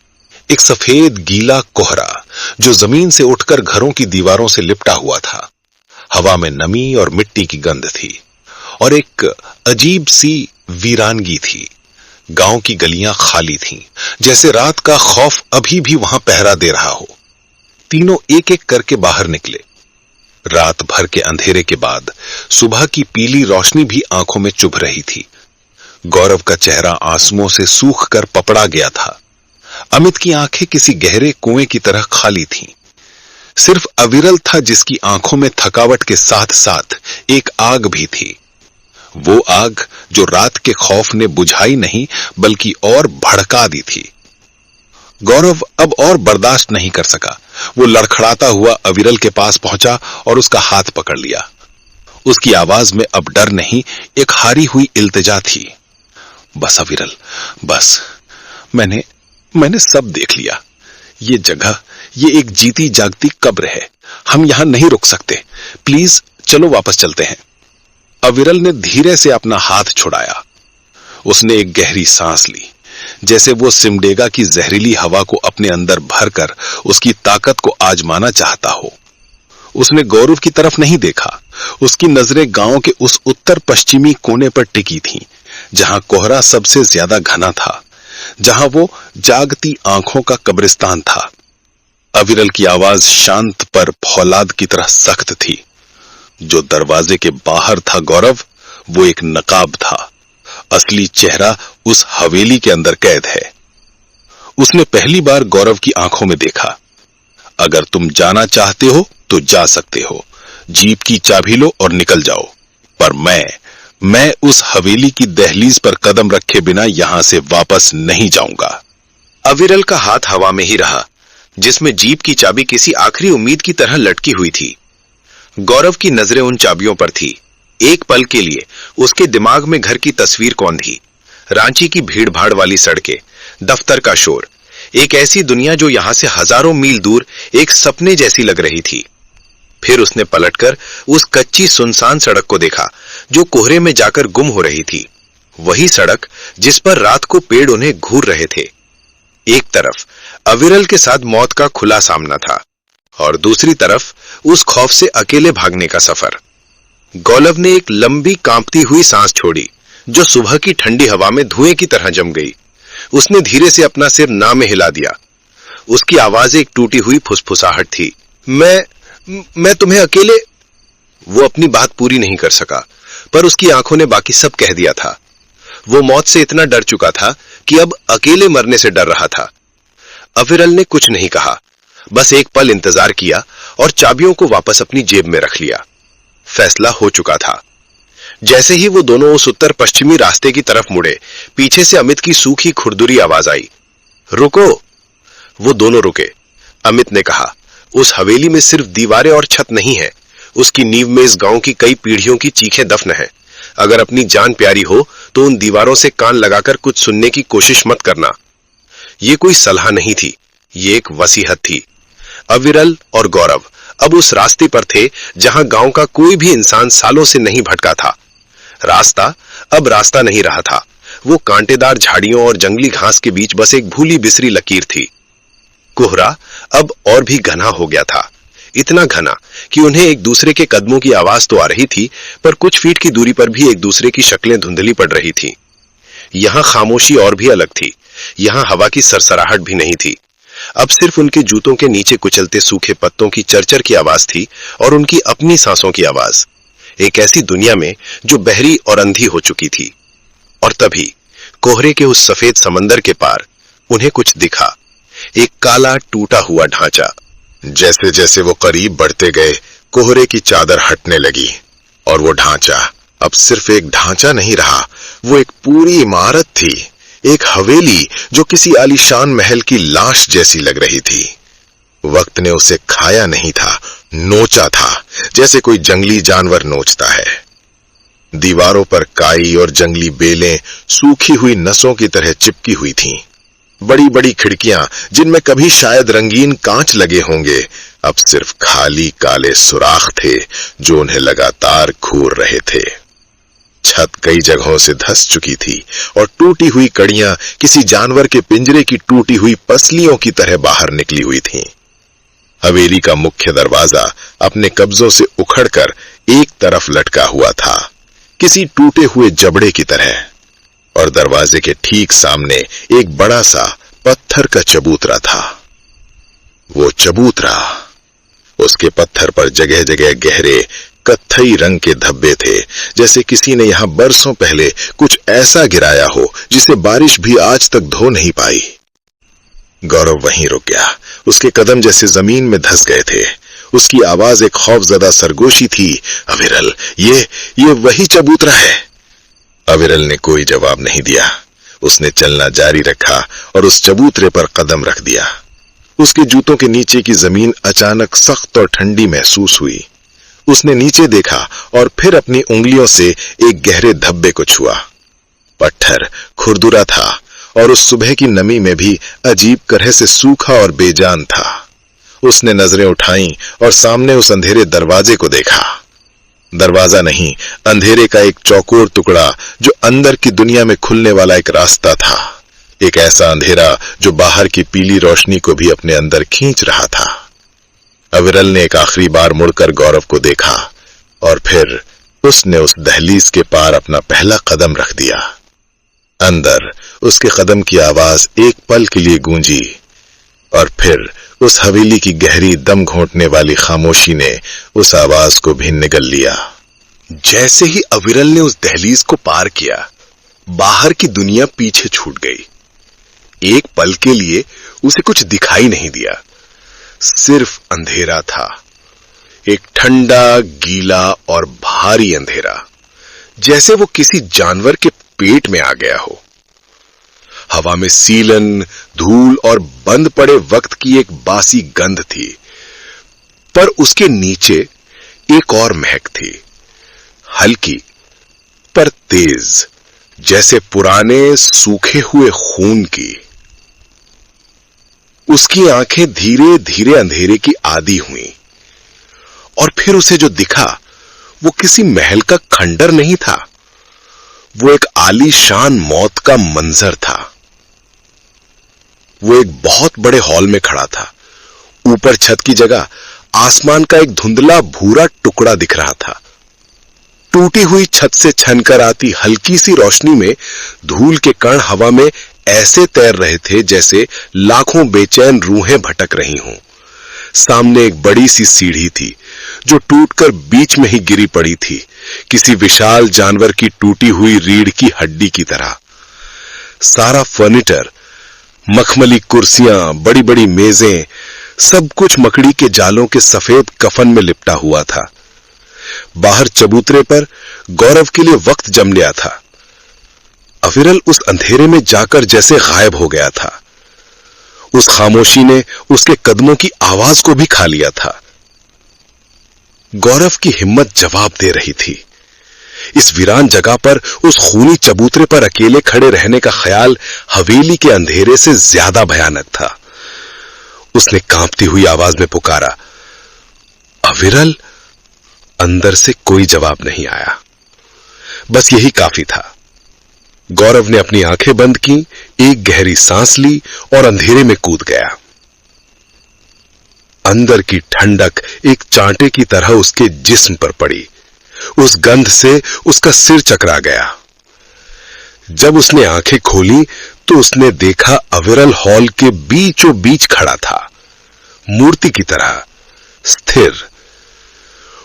एक सफेद गीला कोहरा जो जमीन से उठकर घरों की दीवारों से लिपटा हुआ था। हवा में नमी और मिट्टी की गंध थी और एक अजीब सी वीरानगी थी। गांव की गलियां खाली थीं, जैसे रात का खौफ अभी भी वहां पहरा दे रहा हो। तीनों एक एक करके बाहर निकले। रात भर के अंधेरे के बाद सुबह की पीली रोशनी भी आंखों में चुभ रही थी। गौरव का चेहरा आंसुओं से सूख कर पपड़ा गया था। अमित की आंखें किसी गहरे कुएं की तरह खाली थीं। सिर्फ अविरल था जिसकी आंखों में थकावट के साथ साथ एक आग भी थी। वो आग जो रात के खौफ ने बुझाई नहीं बल्कि और भड़का दी थी। गौरव अब और बर्दाश्त नहीं कर सका। वो लड़खड़ाता हुआ अविरल के पास पहुंचा और उसका हाथ पकड़ लिया। उसकी आवाज में अब डर नहीं, एक हारी हुई इल्तिजा थी। बस अविरल, बस, मैंने सब देख लिया। ये जगह, ये एक जीती जागती कब्र है। हम यहां नहीं रुक सकते। प्लीज चलो वापस चलते हैं। अविरल ने धीरे से अपना हाथ छुड़ाया। उसने एक गहरी सांस ली, जैसे वो सिमडेगा की जहरीली हवा को अपने अंदर भरकर उसकी ताकत को आजमाना चाहता हो। उसने गौरव की तरफ नहीं देखा। उसकी नजरें गांव के उस उत्तर पश्चिमी कोने पर टिकी थीं, जहां कोहरा सबसे ज्यादा घना था, जहां वो जागती आंखों का कब्रिस्तान था। अविरल की आवाज शांत पर फौलाद की तरह सख्त थी। जो दरवाजे के बाहर था गौरव, वो एक नकाब था। असली चेहरा उस हवेली के अंदर कैद है। उसने पहली बार गौरव की आंखों में देखा। अगर तुम जाना चाहते हो तो जा सकते हो। जीप की चाबी लो और निकल जाओ। पर मैं उस हवेली की दहलीज पर कदम रखे बिना यहां से वापस नहीं जाऊंगा। अविरल का हाथ हवा में ही रहा, जिसमें जीप की चाबी किसी आखिरी उम्मीद की तरह लटकी हुई थी। गौरव की नजरें उन चाबियों पर थी। एक पल के लिए उसके दिमाग में घर की तस्वीर कौंध दी। रांची की भीड़ भाड़ वाली सड़कें, दफ्तर का शोर, एक ऐसी दुनिया जो यहां से हजारों मील दूर एक सपने जैसी लग रही थी। फिर उसने पलटकर उस कच्ची सुनसान सड़क को देखा जो कोहरे में जाकर गुम हो रही थी। वही सड़क जिस पर रात को पेड़ उन्हें घूर रहे थे। एक तरफ अविरल के साथ मौत का खुला सामना था और दूसरी तरफ उस खौफ से अकेले भागने का सफर। गौरव ने एक लंबी कांपती हुई सांस छोड़ी जो सुबह की ठंडी हवा में धुएं की तरह जम गई। उसने धीरे से अपना सिर ना में हिला दिया। उसकी आवाज एक टूटी हुई फुसफुसाहट थी। मैं तुम्हें अकेले। वो अपनी बात पूरी नहीं कर सका, पर उसकी आंखों ने बाकी सब कह दिया था। वो मौत से इतना डर चुका था कि अब अकेले मरने से डर रहा था। अविरल ने कुछ नहीं कहा, बस एक पल इंतजार किया और चाबियों को वापस अपनी जेब में रख लिया। फैसला हो चुका था। जैसे ही वो दोनों उस उत्तर पश्चिमी रास्ते की तरफ मुड़े, पीछे से अमित की सूखी खुरदुरी आवाज आई, रुको। वो दोनों रुके। अमित ने कहा, उस हवेली में सिर्फ दीवारें और छत नहीं है, उसकी नींव में इस गांव की कई पीढ़ियों की चीखें दफन है। अगर अपनी जान प्यारी हो तो उन दीवारों से कान लगाकर कुछ सुनने की कोशिश मत करना। ये कोई सलाह नहीं थी, ये एक वसीहत थी। अविरल और गौरव अब उस रास्ते पर थे जहां गांव का कोई भी इंसान सालों से नहीं भटका था। रास्ता अब रास्ता नहीं रहा था। वो कांटेदार झाड़ियों और जंगली घास के बीच बस एक भूली बिसरी लकीर थी। कोहरा अब और भी घना हो गया था, इतना घना कि उन्हें एक दूसरे के कदमों की आवाज तो आ रही थी, पर कुछ फीट की दूरी पर भी एक दूसरे की शक्लें धुंधली पड़ रही थी। यहां खामोशी और भी अलग थी। यहां हवा की सरसराहट भी नहीं थी। अब सिर्फ उनके जूतों के नीचे कुचलते सूखे पत्तों की चरचर की आवाज थी और उनकी अपनी सांसों की आवाज। एक ऐसी दुनिया में जो बहरी और अंधी हो चुकी थी। और तभी कोहरे के उस सफेद समंदर के पार उन्हें कुछ दिखा, एक काला टूटा हुआ ढांचा। जैसे जैसे वो करीब बढ़ते गए, कोहरे की चादर हटने लगी और वो ढांचा अब सिर्फ एक ढांचा नहीं रहा, वो एक पूरी इमारत थी, एक हवेली जो किसी आलीशान महल की लाश जैसी लग रही थी। वक्त ने उसे खाया नहीं था, नोचा था, जैसे कोई जंगली जानवर नोचता है। दीवारों पर काई और जंगली बेलें सूखी हुई नसों की तरह चिपकी हुई थीं। बड़ी बड़ी खिड़कियां जिनमें कभी शायद रंगीन कांच लगे होंगे, अब सिर्फ खाली काले सुराख थे जो उन्हें लगातार घूर रहे थे। छत कई जगहों से धंस चुकी थी और टूटी हुई कड़ियां किसी जानवर के पिंजरे की टूटी हुई पसलियों की तरह बाहर निकली हुई थीं। हवेली का मुख्य दरवाजा अपने कब्जों से उखड़कर एक तरफ लटका हुआ था, किसी टूटे हुए जबड़े की तरह, और दरवाजे के ठीक सामने एक बड़ा सा पत्थर का चबूतरा था। वो चबूतरा, उसके पत्थर पर जगह जगह गहरे कत्थई रंग के धब्बे थे, जैसे किसी ने यहां बरसों पहले कुछ ऐसा गिराया हो जिसे बारिश भी आज तक धो नहीं पाई। गौरव वहीं रुक गया। उसके कदम जैसे जमीन में धंस गए थे। उसकी आवाज एक खौफजदा सरगोशी थी। अविरल, ये वही चबूतरा है। अविरल ने कोई जवाब नहीं दिया। उसने चलना जारी रखा और उस चबूतरे पर कदम रख दिया। उसके जूतों के नीचे की जमीन अचानक सख्त और ठंडी महसूस हुई। उसने नीचे देखा और फिर अपनी उंगलियों से एक गहरे धब्बे को छुआ। पत्थर खुरदुरा था और उस सुबह की नमी में भी अजीब तरह से सूखा और बेजान था। उसने नजरें उठाईं और सामने उस अंधेरे दरवाजे को देखा। दरवाजा नहीं, अंधेरे का एक चौकोर टुकड़ा जो अंदर की दुनिया में खुलने वाला एक रास्ता था। एक ऐसा अंधेरा जो बाहर की पीली रोशनी को भी अपने अंदर खींच रहा था। अविरल ने एक आखिरी बार मुड़कर गौरव को देखा और फिर उसने उस दहलीज के पार अपना पहला कदम रख दिया। अंदर उसके कदम की आवाज एक पल के लिए गूंजी और फिर उस हवेली की गहरी दम घोंटने वाली खामोशी ने उस आवाज को भी निगल लिया। जैसे ही अविरल ने उस दहलीज को पार किया, बाहर की दुनिया पीछे छूट गई। एक पल के लिए उसे कुछ दिखाई नहीं दिया, सिर्फ अंधेरा था। एक ठंडा, गीला और भारी अंधेरा, जैसे वो किसी जानवर के पेट में आ गया हो। हवा में सीलन, धूल और बंद पड़े वक्त की एक बासी गंध थी, पर उसके नीचे एक और महक थी, हल्की पर तेज, जैसे पुराने सूखे हुए खून की। उसकी आंखें धीरे धीरे अंधेरे की आदी हुईं और फिर उसे जो दिखा वो किसी महल का खंडर नहीं था, वो एक आलीशान मौत का मंजर था। वो एक बहुत बड़े हॉल में खड़ा था। ऊपर छत की जगह आसमान का एक धुंधला भूरा टुकड़ा दिख रहा था। टूटी हुई छत से छनकर आती हल्की सी रोशनी में धूल के कण हवा में ऐसे तैर रहे थे जैसे लाखों बेचैन रूहें भटक रही हों। सामने एक बड़ी सी सीढ़ी थी जो टूटकर बीच में ही गिरी पड़ी थी, किसी विशाल जानवर की टूटी हुई रीढ़ की हड्डी की तरह। सारा फर्नीचर, मखमली कुर्सियां, बड़ी बड़ी मेजें, सब कुछ मकड़ी के जालों के सफेद कफन में लिपटा हुआ था। बाहर चबूतरे पर गौरव के लिए वक्त जम लिया था। अविरल उस अंधेरे में जाकर जैसे गायब हो गया था। उस खामोशी ने उसके कदमों की आवाज को भी खा लिया था। गौरव की हिम्मत जवाब दे रही थी। इस वीरान जगह पर, उस खूनी चबूतरे पर अकेले खड़े रहने का ख्याल हवेली के अंधेरे से ज्यादा भयानक था। उसने कांपती हुई आवाज में पुकारा, अविरल। अंदर से कोई जवाब नहीं आया। बस यही काफी था। गौरव ने अपनी आंखें बंद की, एक गहरी सांस ली और अंधेरे में कूद गया। अंदर की ठंडक एक चांटे की तरह उसके जिस्म पर पड़ी। उस गंध से उसका सिर चकरा गया। जब उसने आंखें खोली तो उसने देखा अविरल हॉल के बीचों बीच खड़ा था, मूर्ति की तरह स्थिर।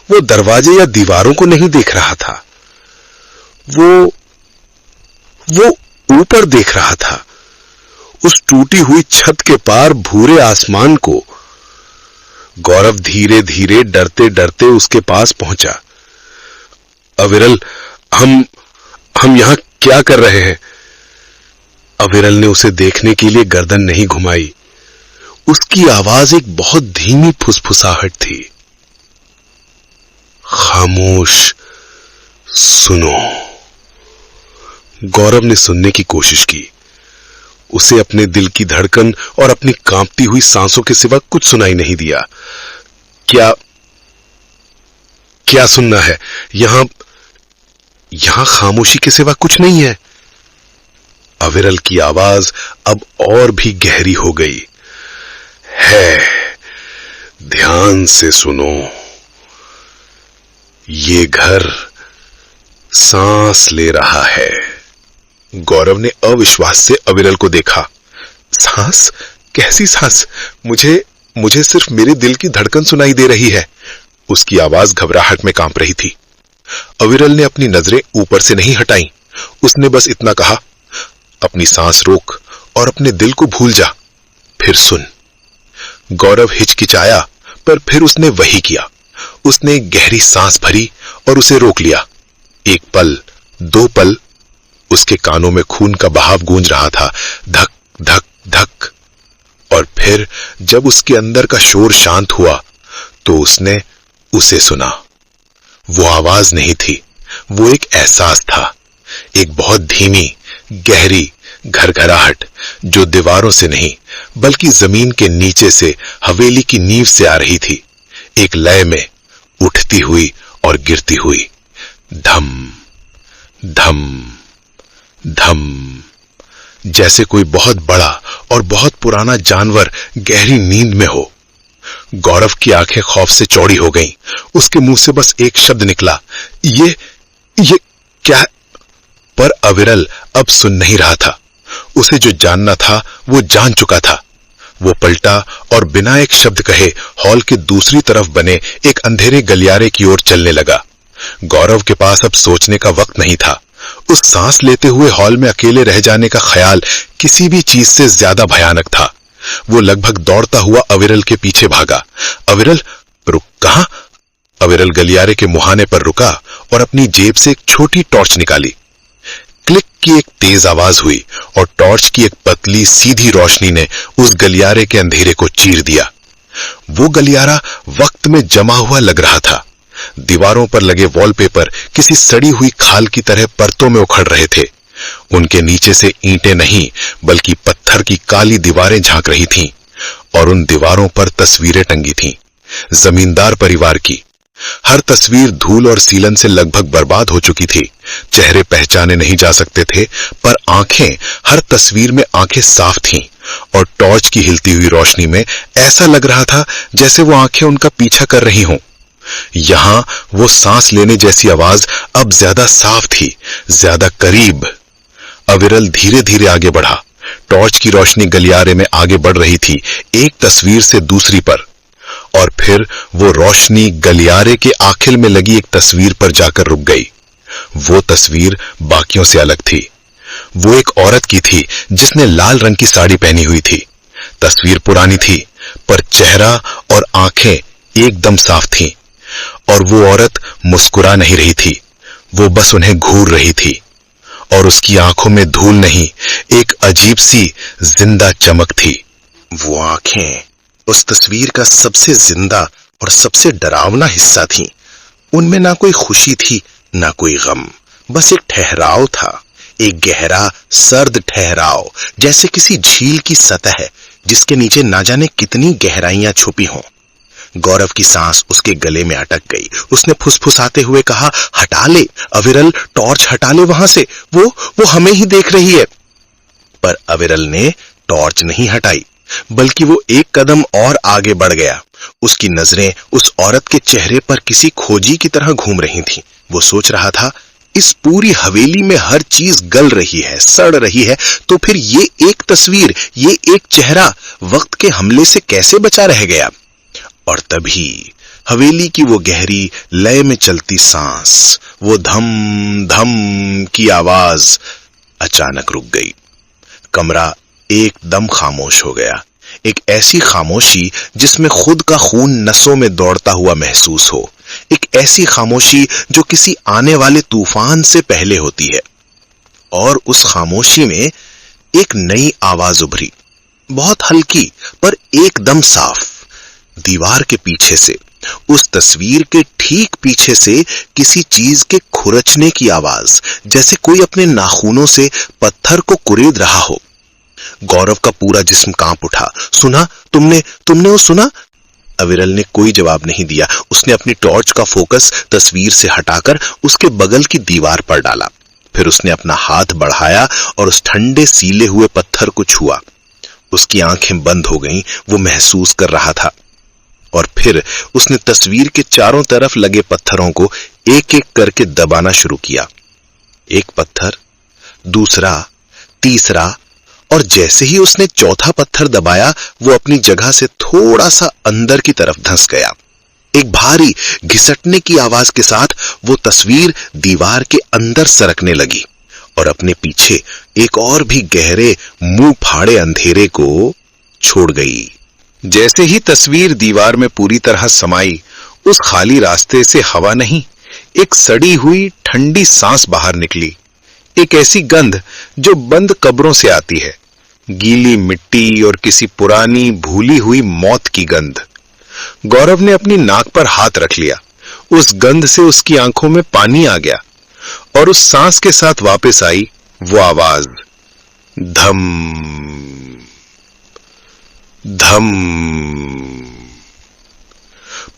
वो दरवाजे या दीवारों को नहीं देख रहा था, वो ऊपर देख रहा था, उस टूटी हुई छत के पार भूरे आसमान को। गौरव धीरे धीरे डरते डरते उसके पास पहुंचा। अविरल, हम यहां क्या कर रहे हैं? अविरल ने उसे देखने के लिए गर्दन नहीं घुमाई। उसकी आवाज एक बहुत धीमी फुसफुसाहट थी। खामोश, सुनो। गौरव ने सुनने की कोशिश की। उसे अपने दिल की धड़कन और अपनी कांपती हुई सांसों के सिवा कुछ सुनाई नहीं दिया। क्या सुनना है? यहां खामोशी के सिवा कुछ नहीं है। अविरल की आवाज अब और भी गहरी हो गई। है, ध्यान से सुनो। ये घर सांस ले रहा है। गौरव ने अविश्वास से अविरल को देखा। सांस? कैसी सांस? मुझे सिर्फ मेरे दिल की धड़कन सुनाई दे रही है। उसकी आवाज घबराहट में कांप रही थी। अविरल ने अपनी नजरें ऊपर से नहीं हटाई। उसने बस इतना कहा, अपनी सांस रोक और अपने दिल को भूल जा, फिर सुन। गौरव हिचकिचाया, पर फिर उसने वही किया। उसने एक गहरी सांस भरी और उसे रोक लिया। एक पल, 2 पल, उसके कानों में खून का बहाव गूंज रहा था, धक धक धक। और फिर जब उसके अंदर का शोर शांत हुआ तो उसने उसे सुना। वो आवाज नहीं थी, वो एक एहसास था, एक बहुत धीमी, गहरी घरघराहट जो दीवारों से नहीं बल्कि जमीन के नीचे से, हवेली की नींव से आ रही थी, एक लय में उठती हुई और गिरती हुई। धम धम धम, जैसे कोई बहुत बड़ा और बहुत पुराना जानवर गहरी नींद में हो। गौरव की आंखें खौफ से चौड़ी हो गईं। उसके मुंह से बस एक शब्द निकला, ये क्या? पर अविरल अब सुन नहीं रहा था। उसे जो जानना था वो जान चुका था। वो पलटा और बिना एक शब्द कहे हॉल के दूसरी तरफ बने एक अंधेरे गलियारे की ओर चलने लगा। गौरव के पास अब सोचने का वक्त नहीं था। उस सांस लेते हुए हॉल में अकेले रह जाने का ख्याल किसी भी चीज से ज्यादा भयानक था। वो लगभग दौड़ता हुआ अविरल के पीछे भागा। अविरल, रुक! कहां? अविरल गलियारे के मुहाने पर रुका और अपनी जेब से एक छोटी टॉर्च निकाली। क्लिक की एक तेज आवाज हुई और टॉर्च की एक पतली सीधी रोशनी ने उस गलियारे के अंधेरे को चीर दिया। वो गलियारा वक्त में जमा हुआ लग रहा था। दीवारों पर लगे वॉलपेपर किसी सड़ी हुई खाल की तरह परतों में उखड़ रहे थे। उनके नीचे से ईंटें नहीं बल्कि पत्थर की काली दीवारें झांक रही थीं और उन दीवारों पर तस्वीरें टंगी थीं, जमींदार परिवार की। हर तस्वीर धूल और सीलन से लगभग बर्बाद हो चुकी थी। चेहरे पहचाने नहीं जा सकते थे, पर आंखें, हर तस्वीर में आंखें साफ थीं और टॉर्च की हिलती हुई रोशनी में ऐसा लग रहा था जैसे वो आंखें उनका पीछा कर रही हों। यहां वो सांस लेने जैसी आवाज अब ज्यादा साफ थी, ज्यादा करीब। अविरल धीरे धीरे आगे बढ़ा। टॉर्च की रोशनी गलियारे में आगे बढ़ रही थी, एक तस्वीर से दूसरी पर, और फिर वो रोशनी गलियारे के आखिर में लगी एक तस्वीर पर जाकर रुक गई। वो तस्वीर बाकियों से अलग थी। वो एक औरत की थी जिसने लाल रंग की साड़ी पहनी हुई थी। तस्वीर पुरानी थी, पर चेहरा और आंखें एकदम साफ थीं, और वो औरत मुस्कुरा नहीं रही थी, वो बस उन्हें घूर रही थी, और उसकी आंखों में धूल नहीं, एक अजीब सी जिंदा चमक थी। वो आंखें उस तस्वीर का सबसे जिंदा और सबसे डरावना हिस्सा थीं। उनमें ना कोई खुशी थी, ना कोई गम, बस एक ठहराव था, एक गहरा सर्द ठहराव, जैसे किसी झील की सतह जिसके नीचे ना जाने कितनी गहराइयां छुपी हों। गौरव की सांस उसके गले में अटक गई। उसने फुसफुसाते हुए कहा, हटा ले अविरल, टॉर्च हटा ले वहां से, वो हमें ही देख रही है। पर अविरल ने टॉर्च नहीं हटाई, बल्कि वो एक कदम और आगे बढ़ गया। उसकी नजरें उस औरत के चेहरे पर किसी खोजी की तरह घूम रही थीं। वो सोच रहा था, इस पूरी हवेली में हर चीज गल रही है, सड़ रही है, तो फिर ये एक तस्वीर, ये एक चेहरा वक्त के हमले से कैसे बचा रह गया? और तभी हवेली की वो गहरी लय में चलती सांस, वो धम धम की आवाज अचानक रुक गई। कमरा एकदम खामोश हो गया। एक ऐसी खामोशी जिसमें खुद का खून नसों में दौड़ता हुआ महसूस हो। एक ऐसी खामोशी जो किसी आने वाले तूफान से पहले होती है। और उस खामोशी में एक नई आवाज उभरी, बहुत हल्की पर एकदम साफ। दीवार के पीछे से, उस तस्वीर के ठीक पीछे से किसी चीज के खुरचने की आवाज, जैसे कोई अपने नाखूनों से पत्थर को कुरेद रहा हो। गौरव का पूरा जिस्म कांप उठा। सुना? तुमने वो सुना? अविरल ने कोई जवाब नहीं दिया। उसने अपनी टॉर्च का फोकस तस्वीर से हटाकर उसके बगल की दीवार पर डाला। फिर उसने अपना हाथ बढ़ाया और उस ठंडे सीले हुए पत्थर को छुआ। उसकी आंखें बंद हो गईं, वो महसूस कर रहा था। और फिर उसने तस्वीर के चारों तरफ लगे पत्थरों को एक एक करके दबाना शुरू किया। एक पत्थर, दूसरा, तीसरा, और जैसे ही उसने चौथा पत्थर दबाया, वो अपनी जगह से थोड़ा सा अंदर की तरफ धंस गया। एक भारी घिसटने की आवाज के साथ वो तस्वीर दीवार के अंदर सरकने लगी और अपने पीछे एक और भी गहरे मुंह फाड़े अंधेरे को छोड़ गई। जैसे ही तस्वीर दीवार में पूरी तरह समाई, उस खाली रास्ते से हवा नहीं, एक सड़ी हुई ठंडी सांस बाहर निकली। एक ऐसी गंध जो बंद कब्रों से आती है, गीली मिट्टी और किसी पुरानी भूली हुई मौत की गंध। गौरव ने अपनी नाक पर हाथ रख लिया। उस गंध से उसकी आंखों में पानी आ गया और उस सांस के साथ वापस आई वो आवाज, धम धम।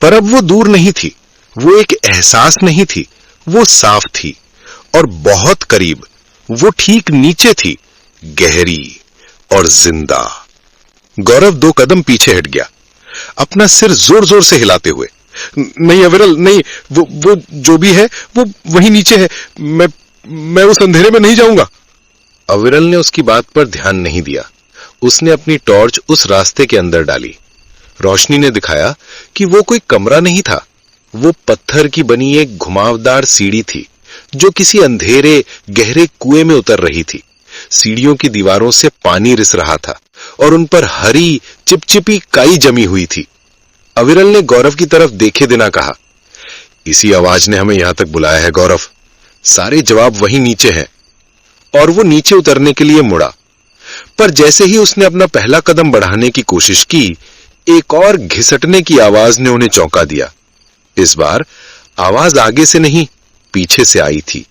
पर अब वो दूर नहीं थी, वो एक एहसास नहीं थी, वो साफ थी और बहुत करीब। वो ठीक नीचे थी, गहरी और जिंदा। गौरव 2 कदम पीछे हट गया, अपना सिर जोर जोर से हिलाते हुए। नहीं अविरल, नहीं, वो जो भी है वो वहीं नीचे है। मैं उस अंधेरे में नहीं जाऊंगा। अविरल ने उसकी बात पर ध्यान नहीं दिया। उसने अपनी टॉर्च उस रास्ते के अंदर डाली। रोशनी ने दिखाया कि वो कोई कमरा नहीं था, वो पत्थर की बनी एक घुमावदार सीढ़ी थी जो किसी अंधेरे गहरे कुएं में उतर रही थी। सीढ़ियों की दीवारों से पानी रिस रहा था और उन पर हरी चिपचिपी काई जमी हुई थी। अविरल ने गौरव की तरफ देखे बिना कहा, इसी आवाज ने हमें यहां तक बुलाया है गौरव। सारे जवाब वहीं नीचे हैं। और वो नीचे उतरने के लिए मुड़ा, पर जैसे ही उसने अपना पहला कदम बढ़ाने की कोशिश की, एक और घिसटने की आवाज ने उन्हें चौंका दिया। इस बार आवाज आगे से नहीं, पीछे से आई थी।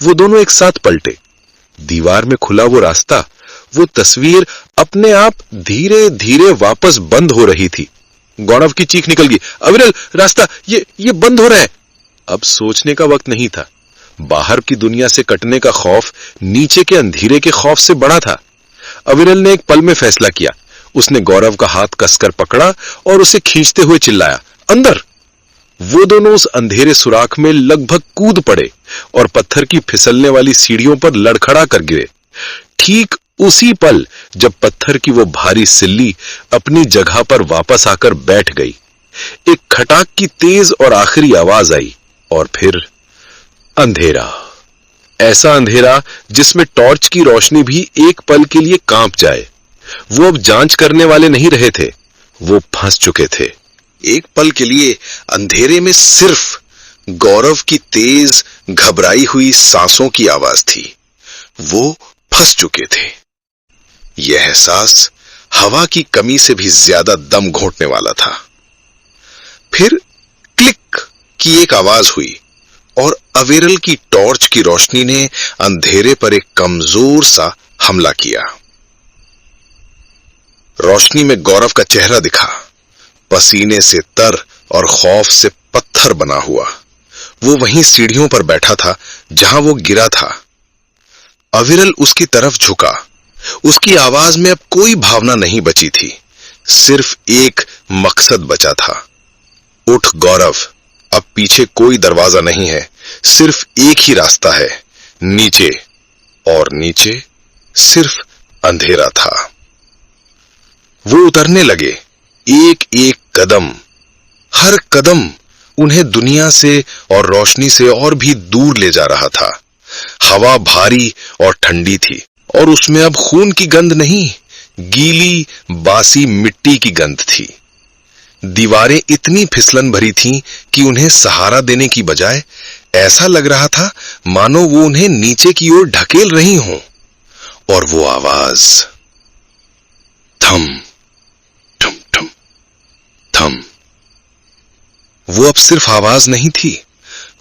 वो दोनों एक साथ पलटे। दीवार में खुला वो रास्ता, वो तस्वीर अपने आप धीरे धीरे वापस बंद हो रही थी। गौरव की चीख निकल गई, अविरल, रास्ता ये बंद हो रहा है। अब सोचने का वक्त नहीं था। बाहर की दुनिया से कटने का खौफ नीचे के अंधेरे के खौफ से बड़ा था। अविरल ने एक पल में फैसला किया। उसने गौरव का हाथ कसकर पकड़ा और उसे खींचते हुए चिल्लाया, अंदर। वो दोनों उस अंधेरे सुराख में लगभग कूद पड़े और पत्थर की फिसलने वाली सीढ़ियों पर लड़खड़ा कर गिरे। ठीक उसी पल जब पत्थर की वो भारी सिल्ली अपनी जगह पर वापस आकर बैठ गई, एक खटाक की तेज और आखिरी आवाज आई और फिर अंधेरा। ऐसा अंधेरा जिसमें टॉर्च की रोशनी भी एक पल के लिए कांप जाए। वो अब जांच करने वाले नहीं रहे थे, वो फंस चुके थे। एक पल के लिए अंधेरे में सिर्फ गौरव की तेज घबराई हुई सांसों की आवाज थी। वो फंस चुके थे। यह एहसास हवा की कमी से भी ज्यादा दम घोंटने वाला था। फिर क्लिक की एक आवाज हुई और अविरल की टॉर्च की रोशनी ने अंधेरे पर एक कमजोर सा हमला किया। रोशनी में गौरव का चेहरा दिखा, पसीने से तर और खौफ से पत्थर बना हुआ। वो वहीं सीढ़ियों पर बैठा था जहां वो गिरा था। अविरल उसकी तरफ झुका। उसकी आवाज में अब कोई भावना नहीं बची थी, सिर्फ एक मकसद बचा था। उठ गौरव, अब पीछे कोई दरवाजा नहीं है, सिर्फ एक ही रास्ता है, नीचे। और नीचे सिर्फ अंधेरा था। वो उतरने लगे, एक एक कदम। हर कदम उन्हें दुनिया से और रोशनी से और भी दूर ले जा रहा था। हवा भारी और ठंडी थी और उसमें अब खून की गंध नहीं, गीली बासी मिट्टी की गंध थी। दीवारें इतनी फिसलन भरी थीं कि उन्हें सहारा देने की बजाय ऐसा लग रहा था मानो वो उन्हें नीचे की ओर ढकेल रही हों। और वो आवाज, थम ठम ठम थम। वो अब सिर्फ आवाज नहीं थी,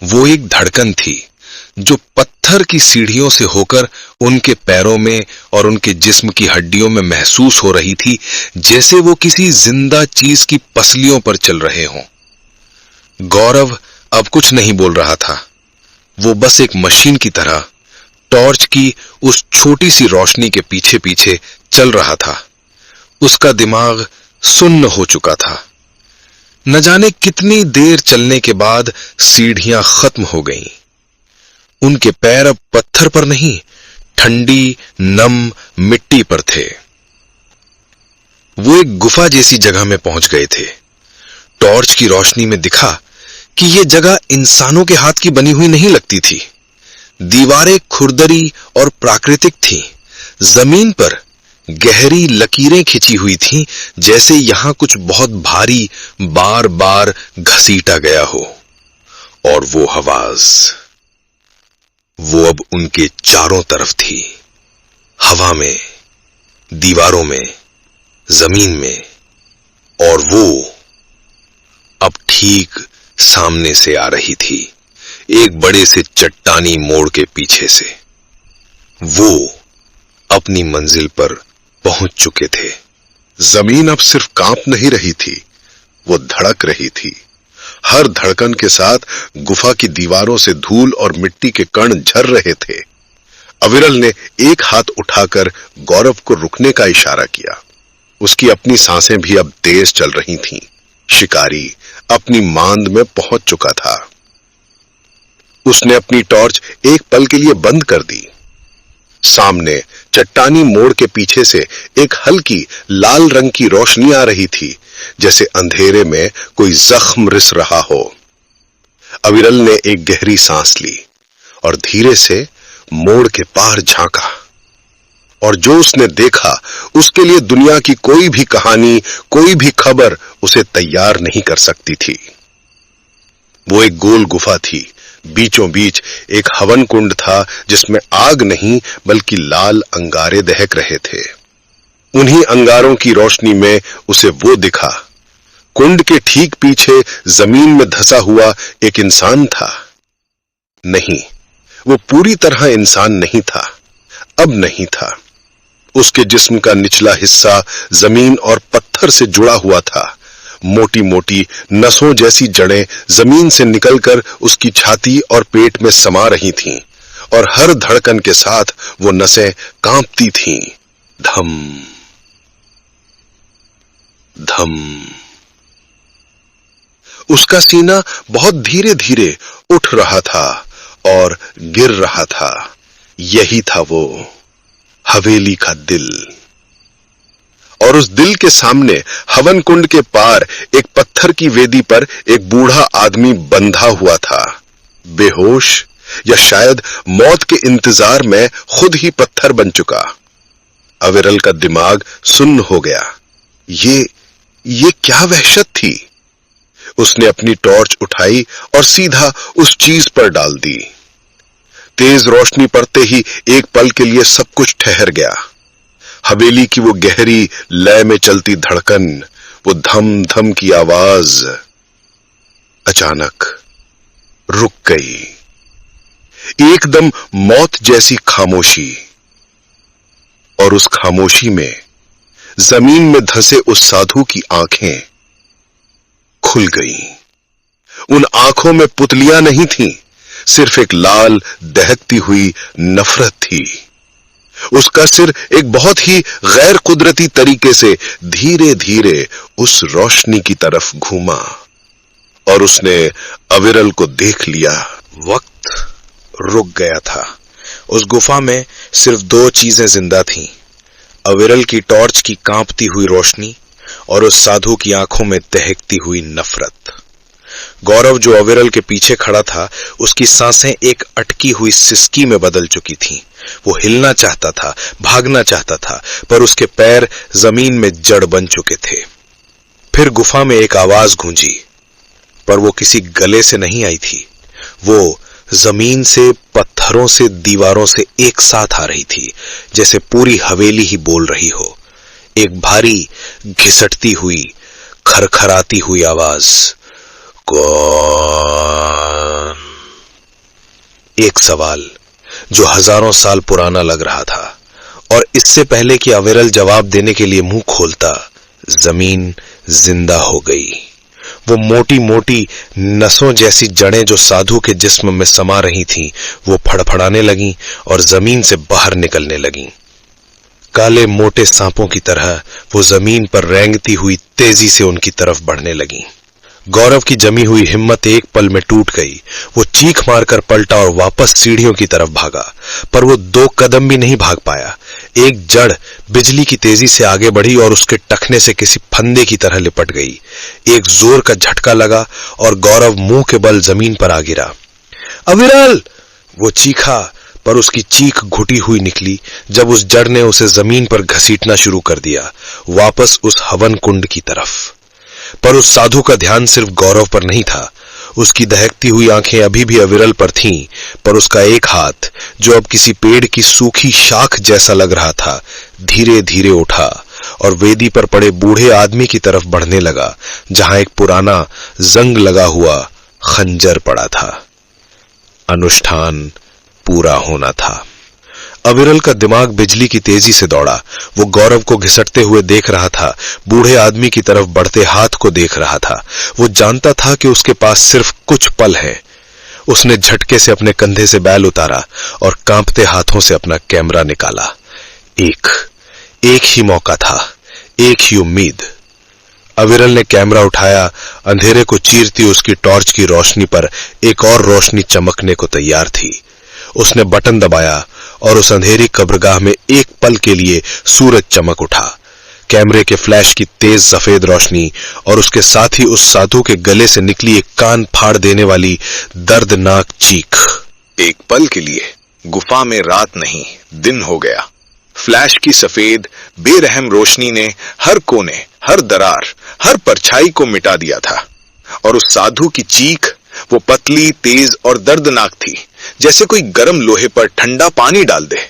वो एक धड़कन थी जो पत्थर की सीढ़ियों से होकर उनके पैरों में और उनके जिस्म की हड्डियों में महसूस हो रही थी, जैसे वो किसी जिंदा चीज की पसलियों पर चल रहे हों। गौरव अब कुछ नहीं बोल रहा था। वो बस एक मशीन की तरह टॉर्च की उस छोटी सी रोशनी के पीछे पीछे चल रहा था। उसका दिमाग सुन्न हो चुका था। न जाने कितनी देर चलने के बाद सीढ़ियां खत्म हो गईं। उनके पैर अब पत्थर पर नहीं, ठंडी नम मिट्टी पर थे। वो एक गुफा जैसी जगह में पहुंच गए थे। टॉर्च की रोशनी में दिखा कि यह जगह इंसानों के हाथ की बनी हुई नहीं लगती थी। दीवारें खुरदरी और प्राकृतिक थीं। जमीन पर गहरी लकीरें खिंची हुई थीं, जैसे यहां कुछ बहुत भारी बार बार घसीटा गया हो। और वो आवाज, वो अब उनके चारों तरफ थी, हवा में, दीवारों में, जमीन में, और वो अब ठीक सामने से आ रही थी, एक बड़े से चट्टानी मोड़ के पीछे से। वो अपनी मंजिल पर पहुंच चुके थे। जमीन अब सिर्फ कांप नहीं रही थी, वो धड़क रही थी। हर धड़कन के साथ गुफा की दीवारों से धूल और मिट्टी के कण झर रहे थे। अविरल ने एक हाथ उठाकर गौरव को रुकने का इशारा किया। उसकी अपनी सांसें भी अब तेज चल रही थीं। शिकारी अपनी मांद में पहुंच चुका था। उसने अपनी टॉर्च एक पल के लिए बंद कर दी। सामने चट्टानी मोड़ के पीछे से एक हल्की लाल रंग की रोशनी आ रही थी, जैसे अंधेरे में कोई जख्म रिस रहा हो। अविरल ने एक गहरी सांस ली और धीरे से मोड़ के पार झांका, और जो उसने देखा उसके लिए दुनिया की कोई भी कहानी, कोई भी खबर उसे तैयार नहीं कर सकती थी। वो एक गोल गुफा थी। बीचों बीच एक हवन कुंड था, जिसमें आग नहीं बल्कि लाल अंगारे दहक रहे थे। उन्हीं अंगारों की रोशनी में उसे वो दिखा। कुंड के ठीक पीछे जमीन में धंसा हुआ एक इंसान था। नहीं, वो पूरी तरह इंसान नहीं था, अब नहीं था। उसके जिस्म का निचला हिस्सा जमीन और पत्थर से जुड़ा हुआ था। मोटी मोटी नसों जैसी जड़ें जमीन से निकलकर उसकी छाती और पेट में समा रही थीं, और हर धड़कन के साथ वो नसें कांपती थीं। धम धम। उसका सीना बहुत धीरे धीरे उठ रहा था और गिर रहा था। यही था वो हवेली का दिल। और उस दिल के सामने हवन कुंड के पार एक पत्थर की वेदी पर एक बूढ़ा आदमी बंधा हुआ था, बेहोश या शायद मौत के इंतजार में खुद ही पत्थर बन चुका। अविरल का दिमाग सुन्न हो गया। ये क्या वहशत थी? उसने अपनी टॉर्च उठाई और सीधा उस चीज पर डाल दी। तेज रोशनी पड़ते ही एक पल के लिए सब कुछ ठहर गया। हवेली की वो गहरी लय में चलती धड़कन, वो धम धम की आवाज अचानक रुक गई। एकदम मौत जैसी खामोशी, और उस खामोशी में जमीन में धंसे उस साधु की आंखें खुल गईं। उन आंखों में पुतलियां नहीं थीं, सिर्फ एक लाल दहकती हुई नफरत थी। उसका सिर एक बहुत ही गैर कुदरती तरीके से धीरे धीरे उस रोशनी की तरफ घूमा, और उसने अविरल को देख लिया। वक्त रुक गया था। उस गुफा में सिर्फ दो चीजें जिंदा थीं, अविरल की टॉर्च की कांपती हुई रोशनी और उस साधु की आंखों में दहकती हुई नफरत। गौरव, जो अविरल के पीछे खड़ा था, उसकी सांसें एक अटकी हुई सिसकी में बदल चुकी थीं। वो हिलना चाहता था, भागना चाहता था, पर उसके पैर जमीन में जड़ बन चुके थे। फिर गुफा में एक आवाज गूंजी, पर वो किसी गले से नहीं आई थी। वो जमीन से, पत्थरों से, दीवारों से एक साथ आ रही थी, जैसे पूरी हवेली ही बोल रही हो। एक भारी, घिसटती हुई, खरखराती हुई आवाज, कौन? एक सवाल जो हजारों साल पुराना लग रहा था, और इससे पहले कि अविरल जवाब देने के लिए मुंह खोलता, जमीन जिंदा हो गई। वो मोटी मोटी नसों जैसी जड़ें जो साधु के जिस्म में समा रही थीं, वो फड़फड़ाने लगीं और जमीन से बाहर निकलने लगीं। काले मोटे सांपों की तरह वो जमीन पर रेंगती हुई तेजी से उनकी तरफ बढ़ने लगीं। गौरव की जमी हुई हिम्मत एक पल में टूट गई। वो चीख मारकर पलटा और वापस सीढ़ियों की तरफ भागा, पर वो 2 कदम भी नहीं भाग पाया। एक जड़ बिजली की तेजी से आगे बढ़ी और उसके टखने से किसी फंदे की तरह लिपट गई। एक जोर का झटका लगा और गौरव मुंह के बल जमीन पर आ गिरा। अविरल! वो चीखा, पर उसकी चीख घुटी हुई निकली जब उस जड़ ने उसे जमीन पर घसीटना शुरू कर दिया, वापस उस हवन कुंड की तरफ। पर उस साधु का ध्यान सिर्फ गौरव पर नहीं था। उसकी दहकती हुई आंखें अभी भी अविरल पर थीं, पर उसका एक हाथ, जो अब किसी पेड़ की सूखी शाख जैसा लग रहा था, धीरे धीरे उठा और वेदी पर पड़े बूढ़े आदमी की तरफ बढ़ने लगा, जहां एक पुराना जंग लगा हुआ खंजर पड़ा था। अनुष्ठान पूरा होना था। अविरल का दिमाग बिजली की तेजी से दौड़ा। वो गौरव को घिसटते हुए देख रहा था, बूढ़े आदमी की तरफ बढ़ते हाथ को देख रहा था। वो जानता था कि उसके पास सिर्फ कुछ पल है। उसने झटके से अपने कंधे से बैल उतारा और कांपते हाथों से अपना कैमरा निकाला। एक ही मौका था, एक ही उम्मीद। अविरल ने कैमरा उठाया। अंधेरे को चीरती उसकी टॉर्च की रोशनी पर एक और रोशनी चमकने को तैयार थी। उसने बटन दबाया और उस अंधेरी कब्रगाह में एक पल के लिए सूरज चमक उठा। कैमरे के फ्लैश की तेज सफेद रोशनी और उसके साथ ही उस साधु के गले से निकली एक कान फाड़ देने वाली दर्दनाक चीख। एक पल के लिए गुफा में रात नहीं, दिन हो गया। फ्लैश की सफेद बेरहम रोशनी ने हर कोने, हर दरार, हर परछाई को मिटा दिया था। और उस साधु की चीख, वो पतली, तेज और दर्दनाक थी, जैसे कोई गर्म लोहे पर ठंडा पानी डाल दे।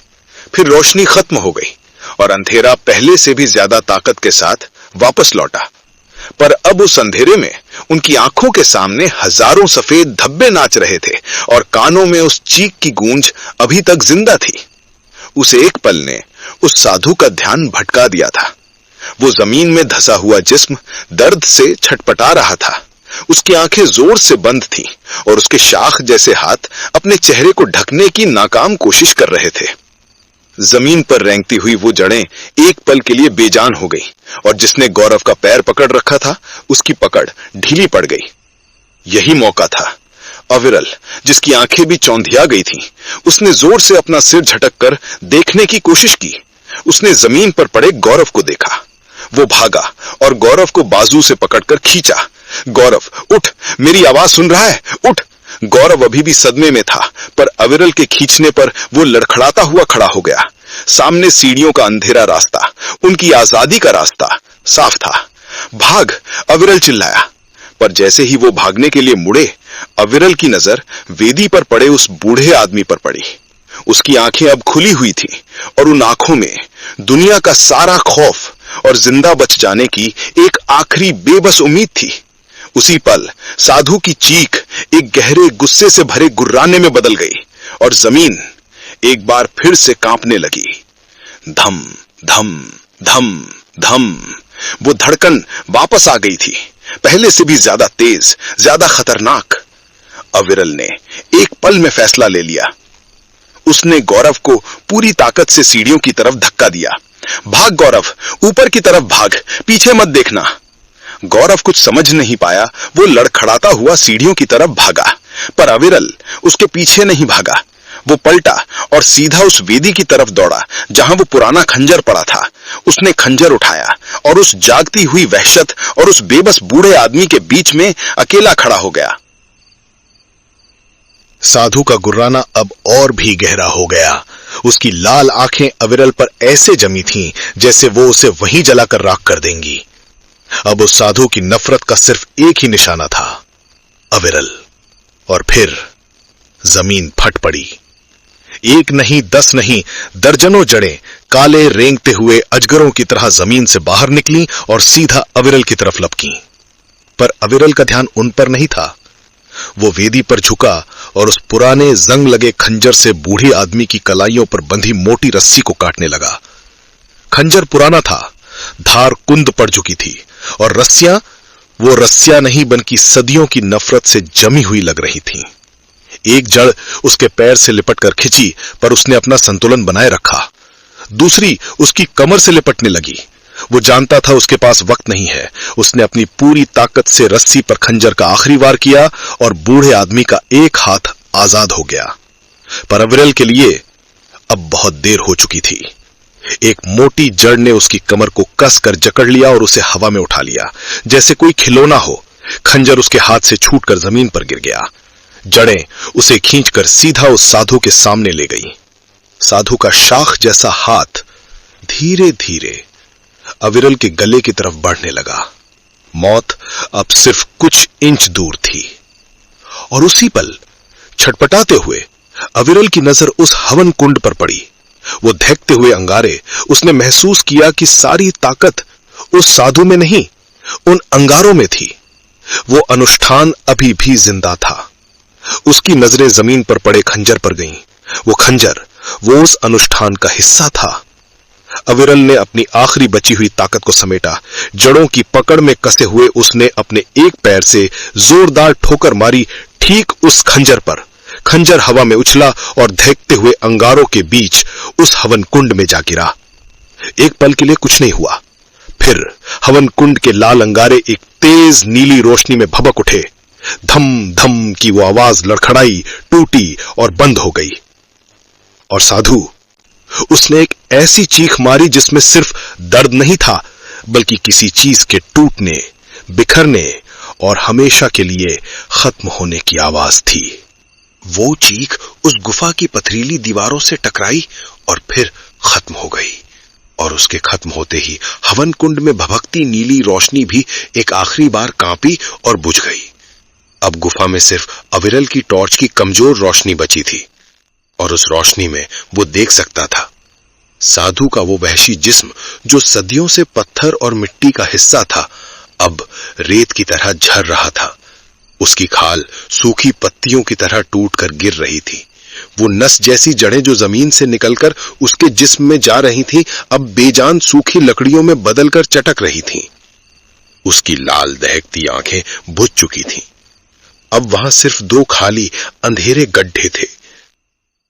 फिर रोशनी खत्म हो गई और अंधेरा पहले से भी ज्यादा ताकत के साथ वापस लौटा। पर अब उस अंधेरे में उनकी आंखों के सामने हजारों सफेद धब्बे नाच रहे थे और कानों में उस चीख की गूंज अभी तक जिंदा थी। उस एक पल ने उस साधु का ध्यान भटका दिया था। वो जमीन में धंसा हुआ जिस्म दर्द से छटपटा रहा था। उसकी आंखें जोर से बंद थीं और उसके शाख जैसे हाथ अपने चेहरे को ढकने की नाकाम कोशिश कर रहे थे। जमीन पर रेंगती हुई वो जड़ें एक पल के लिए बेजान हो गई और जिसने गौरव का पैर पकड़ रखा था, उसकी पकड़ ढीली पड़ गई। यही मौका था। अविरल, जिसकी आंखें भी चौंधिया गई थीं, उसने जोर से अपना सिर झटककर देखने की कोशिश की। उसने जमीन पर पड़े गौरव को देखा। वो भागा और गौरव को बाजू से पकड़कर खींचा। गौरव, उठ, मेरी आवाज सुन रहा है, उठ। गौरव अभी भी सदमे में था, पर अविरल के खींचने पर वो लड़खड़ाता हुआ खड़ा हो गया। सामने सीढ़ियों का अंधेरा रास्ता, उनकी आजादी का रास्ता साफ था। भाग, अविरल चिल्लाया। पर जैसे ही वो भागने के लिए मुड़े, अविरल की नजर वेदी पर पड़े उस बूढ़े आदमी पर पड़ी। उसकी आंखें अब खुली हुई थी और उन आंखों में दुनिया का सारा खौफ और जिंदा बच जाने की एक आखिरी बेबस उम्मीद थी। उसी पल साधु की चीख एक गहरे गुस्से से भरे गुर्राने में बदल गई और जमीन एक बार फिर से कांपने लगी। धम धम धम धम। वो धड़कन वापस आ गई थी, पहले से भी ज्यादा तेज, ज्यादा खतरनाक। अविरल ने एक पल में फैसला ले लिया। उसने गौरव को पूरी ताकत से सीढ़ियों की तरफ धक्का दिया। भाग गौरव, ऊपर की तरफ भाग, पीछे मत देखना। गौरव कुछ समझ नहीं पाया। वो लड़खड़ाता हुआ सीढ़ियों की तरफ भागा, पर अविरल उसके पीछे नहीं भागा। वो पलटा और सीधा उस वेदी की तरफ दौड़ा जहां वो पुराना खंजर पड़ा था। उसने खंजर उठाया और उस जागती हुई वहशत और उस बेबस बूढ़े आदमी के बीच में अकेला खड़ा हो गया। साधु का गुर्राना अब और भी गहरा हो गया। उसकी लाल आंखें अविरल पर ऐसे जमी थीं जैसे वो उसे वहीं जलाकर राख कर देंगी। अब उस साधु की नफरत का सिर्फ एक ही निशाना था, अविरल। और फिर जमीन फट पड़ी। एक नहीं, 10 नहीं, दर्जनों जड़ें काले रेंगते हुए अजगरों की तरह जमीन से बाहर निकली और सीधा अविरल की तरफ लपकीं। पर अविरल का ध्यान उन पर नहीं था। वो वेदी पर झुका और उस पुराने जंग लगे खंजर से बूढ़े आदमी की कलाइयों पर बंधी मोटी रस्सी को काटने लगा। खंजर पुराना था, धार कुंद पड़ चुकी थी और रस्सियां वो रस्सियां नहीं बल्कि सदियों की नफरत से जमी हुई लग रही थीं। एक जड़ उसके पैर से लिपटकर खिंची, पर उसने अपना संतुलन बनाए रखा। दूसरी उसकी कमर से लिपटने लगी। वो जानता था उसके पास वक्त नहीं है। उसने अपनी पूरी ताकत से रस्सी पर खंजर का आखिरी वार किया और बूढ़े आदमी का एक हाथ आजाद हो गया। पर अविरल के लिए अब बहुत देर हो चुकी थी। एक मोटी जड़ ने उसकी कमर को कसकर जकड़ लिया और उसे हवा में उठा लिया जैसे कोई खिलौना हो। खंजर उसके हाथ से छूटकर जमीन पर गिर गया। जड़ें उसे खींचकर सीधा उस साधु के सामने ले गई। साधु का शाख जैसा हाथ धीरे धीरे अविरल के गले की तरफ बढ़ने लगा। मौत अब सिर्फ कुछ इंच दूर थी और उसी पल छटपटाते हुए अविरल की नजर उस हवन कुंड पर पड़ी। वो दहकते हुए अंगारे, उसने महसूस किया कि सारी ताकत उस साधु में नहीं, उन अंगारों में थी। वो अनुष्ठान अभी भी जिंदा था। उसकी नजरें जमीन पर पड़े खंजर पर गईं। वो खंजर, वो उस अनुष्ठान का हिस्सा था। अविरल ने अपनी आखिरी बची हुई ताकत को समेटा। जड़ों की पकड़ में कसे हुए उसने अपने एक पैर से जोरदार ठोकर मारी ठीक उस खंजर पर। खंजर हवा में उछला और दहकते हुए अंगारों के बीच उस हवन कुंड में जा गिरा। एक पल के लिए कुछ नहीं हुआ, फिर हवन कुंड के लाल अंगारे एक तेज नीली रोशनी में भभक उठे। धम धम की वो आवाज लड़खड़ाई, टूटी और बंद हो गई। और साधु, उसने एक ऐसी चीख मारी जिसमें सिर्फ दर्द नहीं था, बल्कि किसी चीज के टूटने, बिखरने और हमेशा के लिए खत्म होने की आवाज थी। वो चीख उस गुफा की पथरीली दीवारों से टकराई और फिर खत्म हो गई। और उसके खत्म होते ही हवन कुंड में भभकती नीली रोशनी भी एक आखिरी बार कांपी और बुझ गई। अब गुफा में सिर्फ अविरल की टॉर्च की कमजोर रोशनी बची थी और उस रोशनी में वो देख सकता था साधु का वो वहशी जिस्म जो सदियों से पत्थर और मिट्टी का हिस्सा था, अब रेत की तरह झर रहा था। उसकी खाल सूखी पत्तियों की तरह टूटकर गिर रही थी। वो नस जैसी जड़ें जो जमीन से निकलकर उसके जिस्म में जा रही थीं, अब बेजान सूखी लकड़ियों में बदलकर चटक रही थीं। उसकी लाल दहकती आंखें बुझ चुकी थीं। अब वहां सिर्फ दो खाली अंधेरे गड्ढे थे।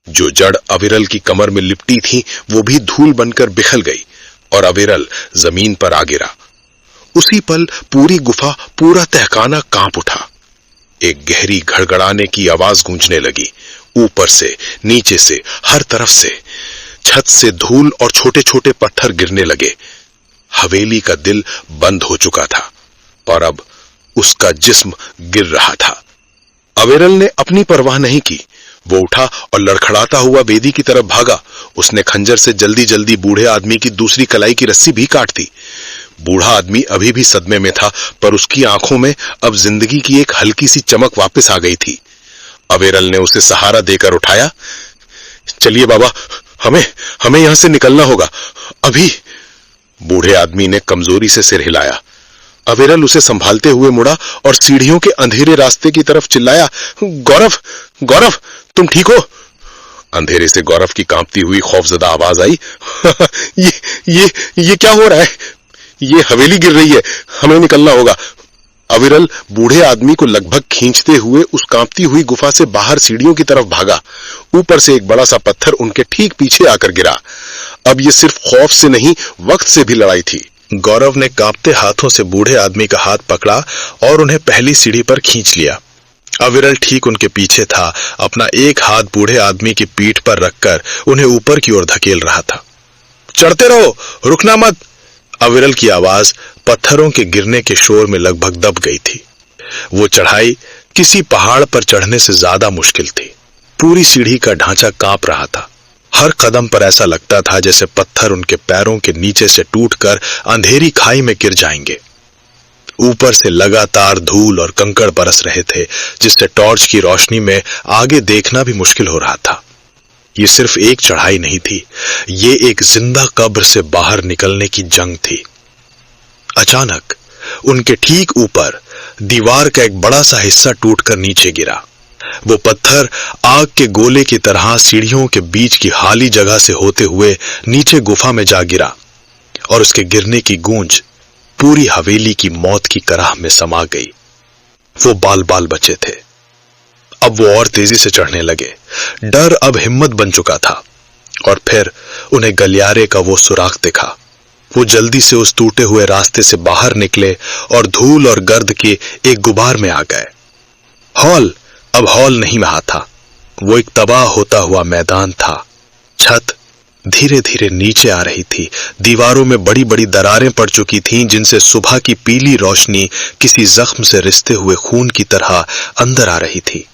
जो जड़ अविरल की कमर में लिपटी थी वो भी धूल बनकर बिखल गई और अविरल जमीन पर आ गिरा। उसी पल पूरी गुफा, पूरा तहखाना कांप उठा। एक गहरी घड़घड़ाने की आवाज गूंजने लगी। ऊपर से, नीचे से, हर तरफ से छत से धूल और छोटे छोटे पत्थर गिरने लगे। हवेली का दिल बंद हो चुका था और अब उसका जिस्म गिर रहा था। अविरल ने अपनी परवाह नहीं की। वो उठा और लड़खड़ाता हुआ वेदी की तरफ भागा। उसने खंजर से जल्दी जल्दी बूढ़े आदमी की दूसरी कलाई की रस्सी भी काट दी। बूढ़ा आदमी अभी भी सदमे में था, पर उसकी आंखों में अब जिंदगी की एक हल्की सी चमक वापस आ गई थी। अविरल ने उसे सहारा देकर उठाया। चलिए बाबा, हमें यहां से निकलना होगा अभी। बूढ़े आदमी ने कमजोरी से सिर हिलाया। अविरल उसे संभालते हुए मुड़ा और सीढ़ियों के अंधेरे रास्ते की तरफ चिल्लाया, गौरव, गौरव, तुम ठीक हो? अंधेरे से गौरव की कांपती हुई खौफजदा आवाज आई, ये क्या हो रहा है? ये हवेली गिर रही है, हमें निकलना होगा। अविरल बूढ़े आदमी को लगभग खींचते हुए उस कांपती हुई गुफा से बाहर सीढ़ियों की तरफ भागा। ऊपर से एक बड़ा सा पत्थर उनके ठीक पीछे आकर गिरा। अब ये सिर्फ खौफ से नहीं, वक्त से भी लड़ाई थी। गौरव ने कांपते हाथों से बूढ़े आदमी का हाथ पकड़ा और उन्हें पहली सीढ़ी पर खींच लिया। अविरल ठीक उनके पीछे था, अपना एक हाथ बूढ़े आदमी की पीठ पर रखकर उन्हें ऊपर की ओर धकेल रहा था। चढ़ते रहो, रुकना मत। अविरल की आवाज पत्थरों के गिरने के शोर में लगभग दब गई थी। वो चढ़ाई किसी पहाड़ पर चढ़ने से ज्यादा मुश्किल थी। पूरी सीढ़ी का ढांचा कांप रहा था। हर कदम पर ऐसा लगता था जैसे पत्थर उनके पैरों के नीचे से टूटकर अंधेरी खाई में गिर जाएंगे। ऊपर से लगातार धूल और कंकड़ बरस रहे थे, जिससे टॉर्च की रोशनी में आगे देखना भी मुश्किल हो रहा था। ये सिर्फ एक चढ़ाई नहीं थी, ये एक जिंदा कब्र से बाहर निकलने की जंग थी। अचानक उनके ठीक ऊपर दीवार का एक बड़ा सा हिस्सा टूटकर नीचे गिरा। वो पत्थर आग के गोले की तरह सीढ़ियों के बीच की खाली जगह से होते हुए नीचे गुफा में जा गिरा और उसके गिरने की गूंज पूरी हवेली की मौत की कराह में समा गई। वो बाल बाल बचे थे। अब वो और तेजी से चढ़ने लगे। डर अब हिम्मत बन चुका था और फिर उन्हें गलियारे का वो सुराख दिखा। वो जल्दी से उस टूटे हुए रास्ते से बाहर निकले और धूल और गर्द के एक गुबार में आ गए। हॉल अब हॉल नहीं रहा था, वो एक तबाह होता हुआ मैदान था। छत धीरे धीरे नीचे आ रही थी। दीवारों में बड़ी बड़ी दरारें पड़ चुकी थीं, जिनसे सुबह की पीली रोशनी किसी जख्म से रिसते हुए खून की तरह अंदर आ रही थी।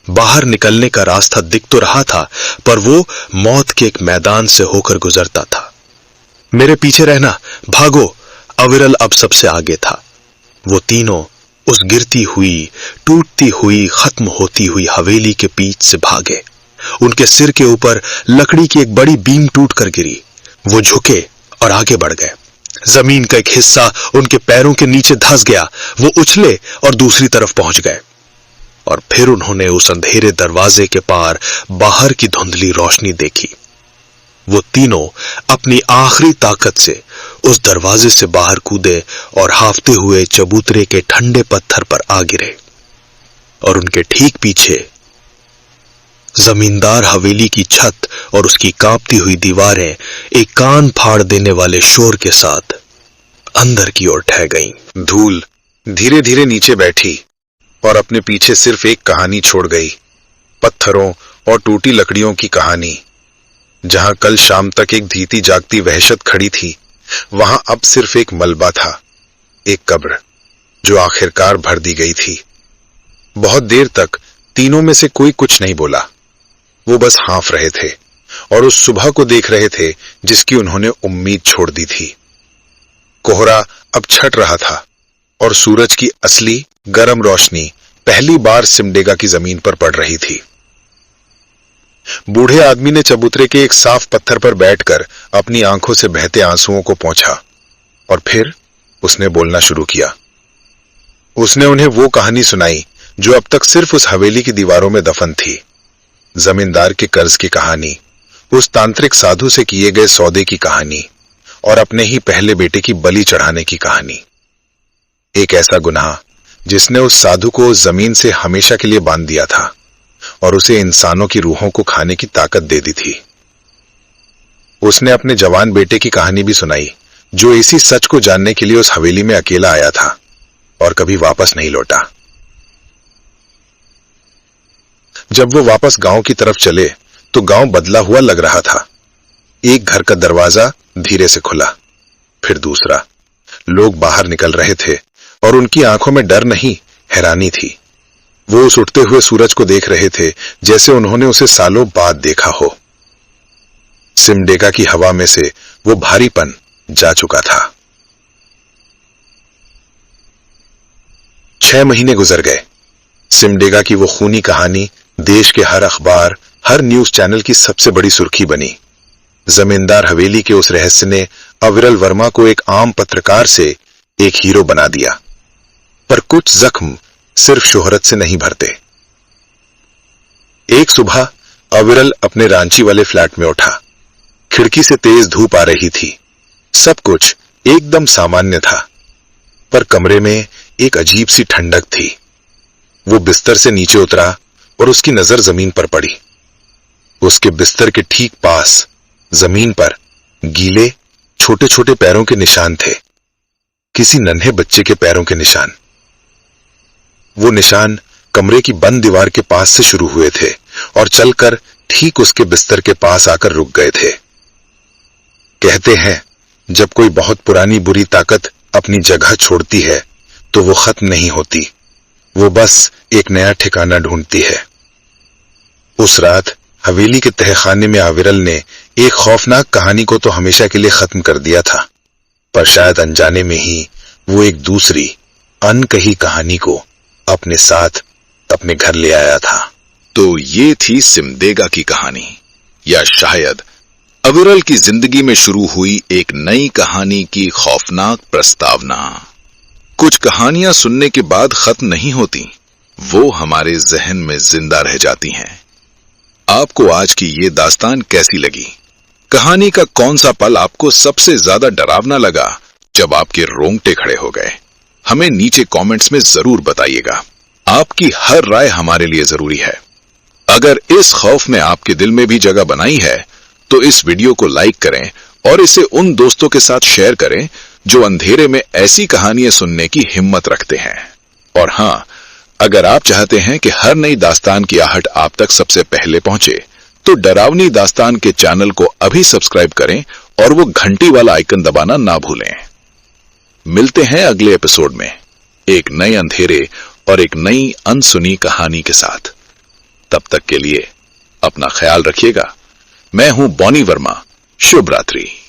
बाहर निकलने का रास्ता दिख तो रहा था, पर वो मौत के एक मैदान से होकर गुजरता था। मेरे पीछे रहना, भागो। अविरल अब सबसे आगे था। वो तीनों उस गिरती हुई, टूटती हुई, खत्म होती हुई हवेली के बीच से भागे। उनके सिर के ऊपर लकड़ी की एक बड़ी बीम टूट कर गिरी। वो झुके और आगे बढ़ गए। जमीन का एक हिस्सा उनके पैरों के नीचे धंस गया। वो उछले और दूसरी तरफ पहुंच गए। और फिर उन्होंने उस अंधेरे दरवाजे के पार बाहर की धुंधली रोशनी देखी। वो तीनों अपनी आखिरी ताकत से उस दरवाजे से बाहर कूदे और हाफते हुए चबूतरे के ठंडे पत्थर पर आ गिरे। और उनके ठीक पीछे जमींदार हवेली की छत और उसकी कांपती हुई दीवारें एक कान फाड़ देने वाले शोर के साथ अंदर की ओर ढह गईं। धूल धीरे धीरे नीचे बैठी और अपने पीछे सिर्फ एक कहानी छोड़ गई, पत्थरों और टूटी लकड़ियों की कहानी। जहां कल शाम तक एक धीती जागती वहशत खड़ी थी, वहां अब सिर्फ एक मलबा था, एक कब्र जो आखिरकार भर दी गई थी। बहुत देर तक तीनों में से कोई कुछ नहीं बोला। वो बस हाँफ रहे थे और उस सुबह को देख रहे थे जिसकी उन्होंने उम्मीद छोड़ दी थी। कोहरा अब छट रहा था और सूरज की असली गर्म रोशनी पहली बार सिमडेगा की जमीन पर पड़ रही थी। बूढ़े आदमी ने चबूतरे के एक साफ पत्थर पर बैठकर अपनी आंखों से बहते आंसुओं को पोंछा और फिर उसने बोलना शुरू किया। उसने उन्हें वो कहानी सुनाई जो अब तक सिर्फ उस हवेली की दीवारों में दफन थी। जमींदार के कर्ज की कहानी, उस तांत्रिक साधु से किए गए सौदे की कहानी और अपने ही पहले बेटे की बलि चढ़ाने की कहानी। एक ऐसा गुनाह जिसने उस साधु को जमीन से हमेशा के लिए बांध दिया था और उसे इंसानों की रूहों को खाने की ताकत दे दी थी। उसने अपने जवान बेटे की कहानी भी सुनाई जो इसी सच को जानने के लिए उस हवेली में अकेला आया था और कभी वापस नहीं लौटा। जब वो वापस गांव की तरफ चले तो गांव बदला हुआ लग रहा था। एक घर का दरवाजा धीरे से खुला, फिर दूसरा। लोग बाहर निकल रहे थे और उनकी आंखों में डर नहीं, हैरानी थी। वो उस उठते हुए सूरज को देख रहे थे जैसे उन्होंने उसे सालों बाद देखा हो। सिमडेगा की हवा में से वो भारीपन जा चुका था। 6 महीने गुजर गए। सिमडेगा की वो खूनी कहानी देश के हर अखबार, हर न्यूज चैनल की सबसे बड़ी सुर्खी बनी। जमींदार हवेली के उस रहस्य ने अविरल वर्मा को एक आम पत्रकार से एक हीरो बना दिया। पर कुछ जख्म सिर्फ शोहरत से नहीं भरते। एक सुबह अविरल अपने रांची वाले फ्लैट में उठा। खिड़की से तेज धूप आ रही थी। सब कुछ एकदम सामान्य था, पर कमरे में एक अजीब सी ठंडक थी। वो बिस्तर से नीचे उतरा और उसकी नजर जमीन पर पड़ी। उसके बिस्तर के ठीक पास जमीन पर गीले छोटे छोटे पैरों के निशान थे, किसी नन्हे बच्चे के पैरों के निशान। वो निशान कमरे की बंद दीवार के पास से शुरू हुए थे और चलकर ठीक उसके बिस्तर के पास आकर रुक गए थे। कहते हैं जब कोई बहुत पुरानी बुरी ताकत अपनी जगह छोड़ती है तो वो खत्म नहीं होती, वो बस एक नया ठिकाना ढूंढती है। उस रात हवेली के तहखाने में अविरल ने एक खौफनाक कहानी को तो हमेशा के लिए खत्म कर दिया था, पर शायद अनजाने में ही वो एक दूसरी अनकही कहानी को अपने साथ अपने घर ले आया था। तो ये थी सिमडेगा की कहानी, या शायद अविरल की जिंदगी में शुरू हुई एक नई कहानी की खौफनाक प्रस्तावना। कुछ कहानियां सुनने के बाद खत्म नहीं होती, वो हमारे जहन में जिंदा रह जाती हैं। आपको आज की ये दास्तान कैसी लगी? कहानी का कौन सा पल आपको सबसे ज्यादा डरावना लगा, जब आपके रोंगटे खड़े हो गए? हमें नीचे कमेंट्स में जरूर बताइएगा। आपकी हर राय हमारे लिए जरूरी है। अगर इस खौफ में आपके दिल में भी जगह बनाई है तो इस वीडियो को लाइक करें और इसे उन दोस्तों के साथ शेयर करें जो अंधेरे में ऐसी कहानियां सुनने की हिम्मत रखते हैं। और हां, अगर आप चाहते हैं कि हर नई दास्तान की आहट आप तक सबसे पहले पहुंचे तो डरावनी दास्तान के चैनल को अभी सब्सक्राइब करें और वो घंटी वाला आइकन दबाना ना भूलें। मिलते हैं अगले एपिसोड में एक नए अंधेरे और एक नई अनसुनी कहानी के साथ। तब तक के लिए अपना ख्याल रखिएगा। मैं हूं बॉनी वर्मा। शुभ रात्रि।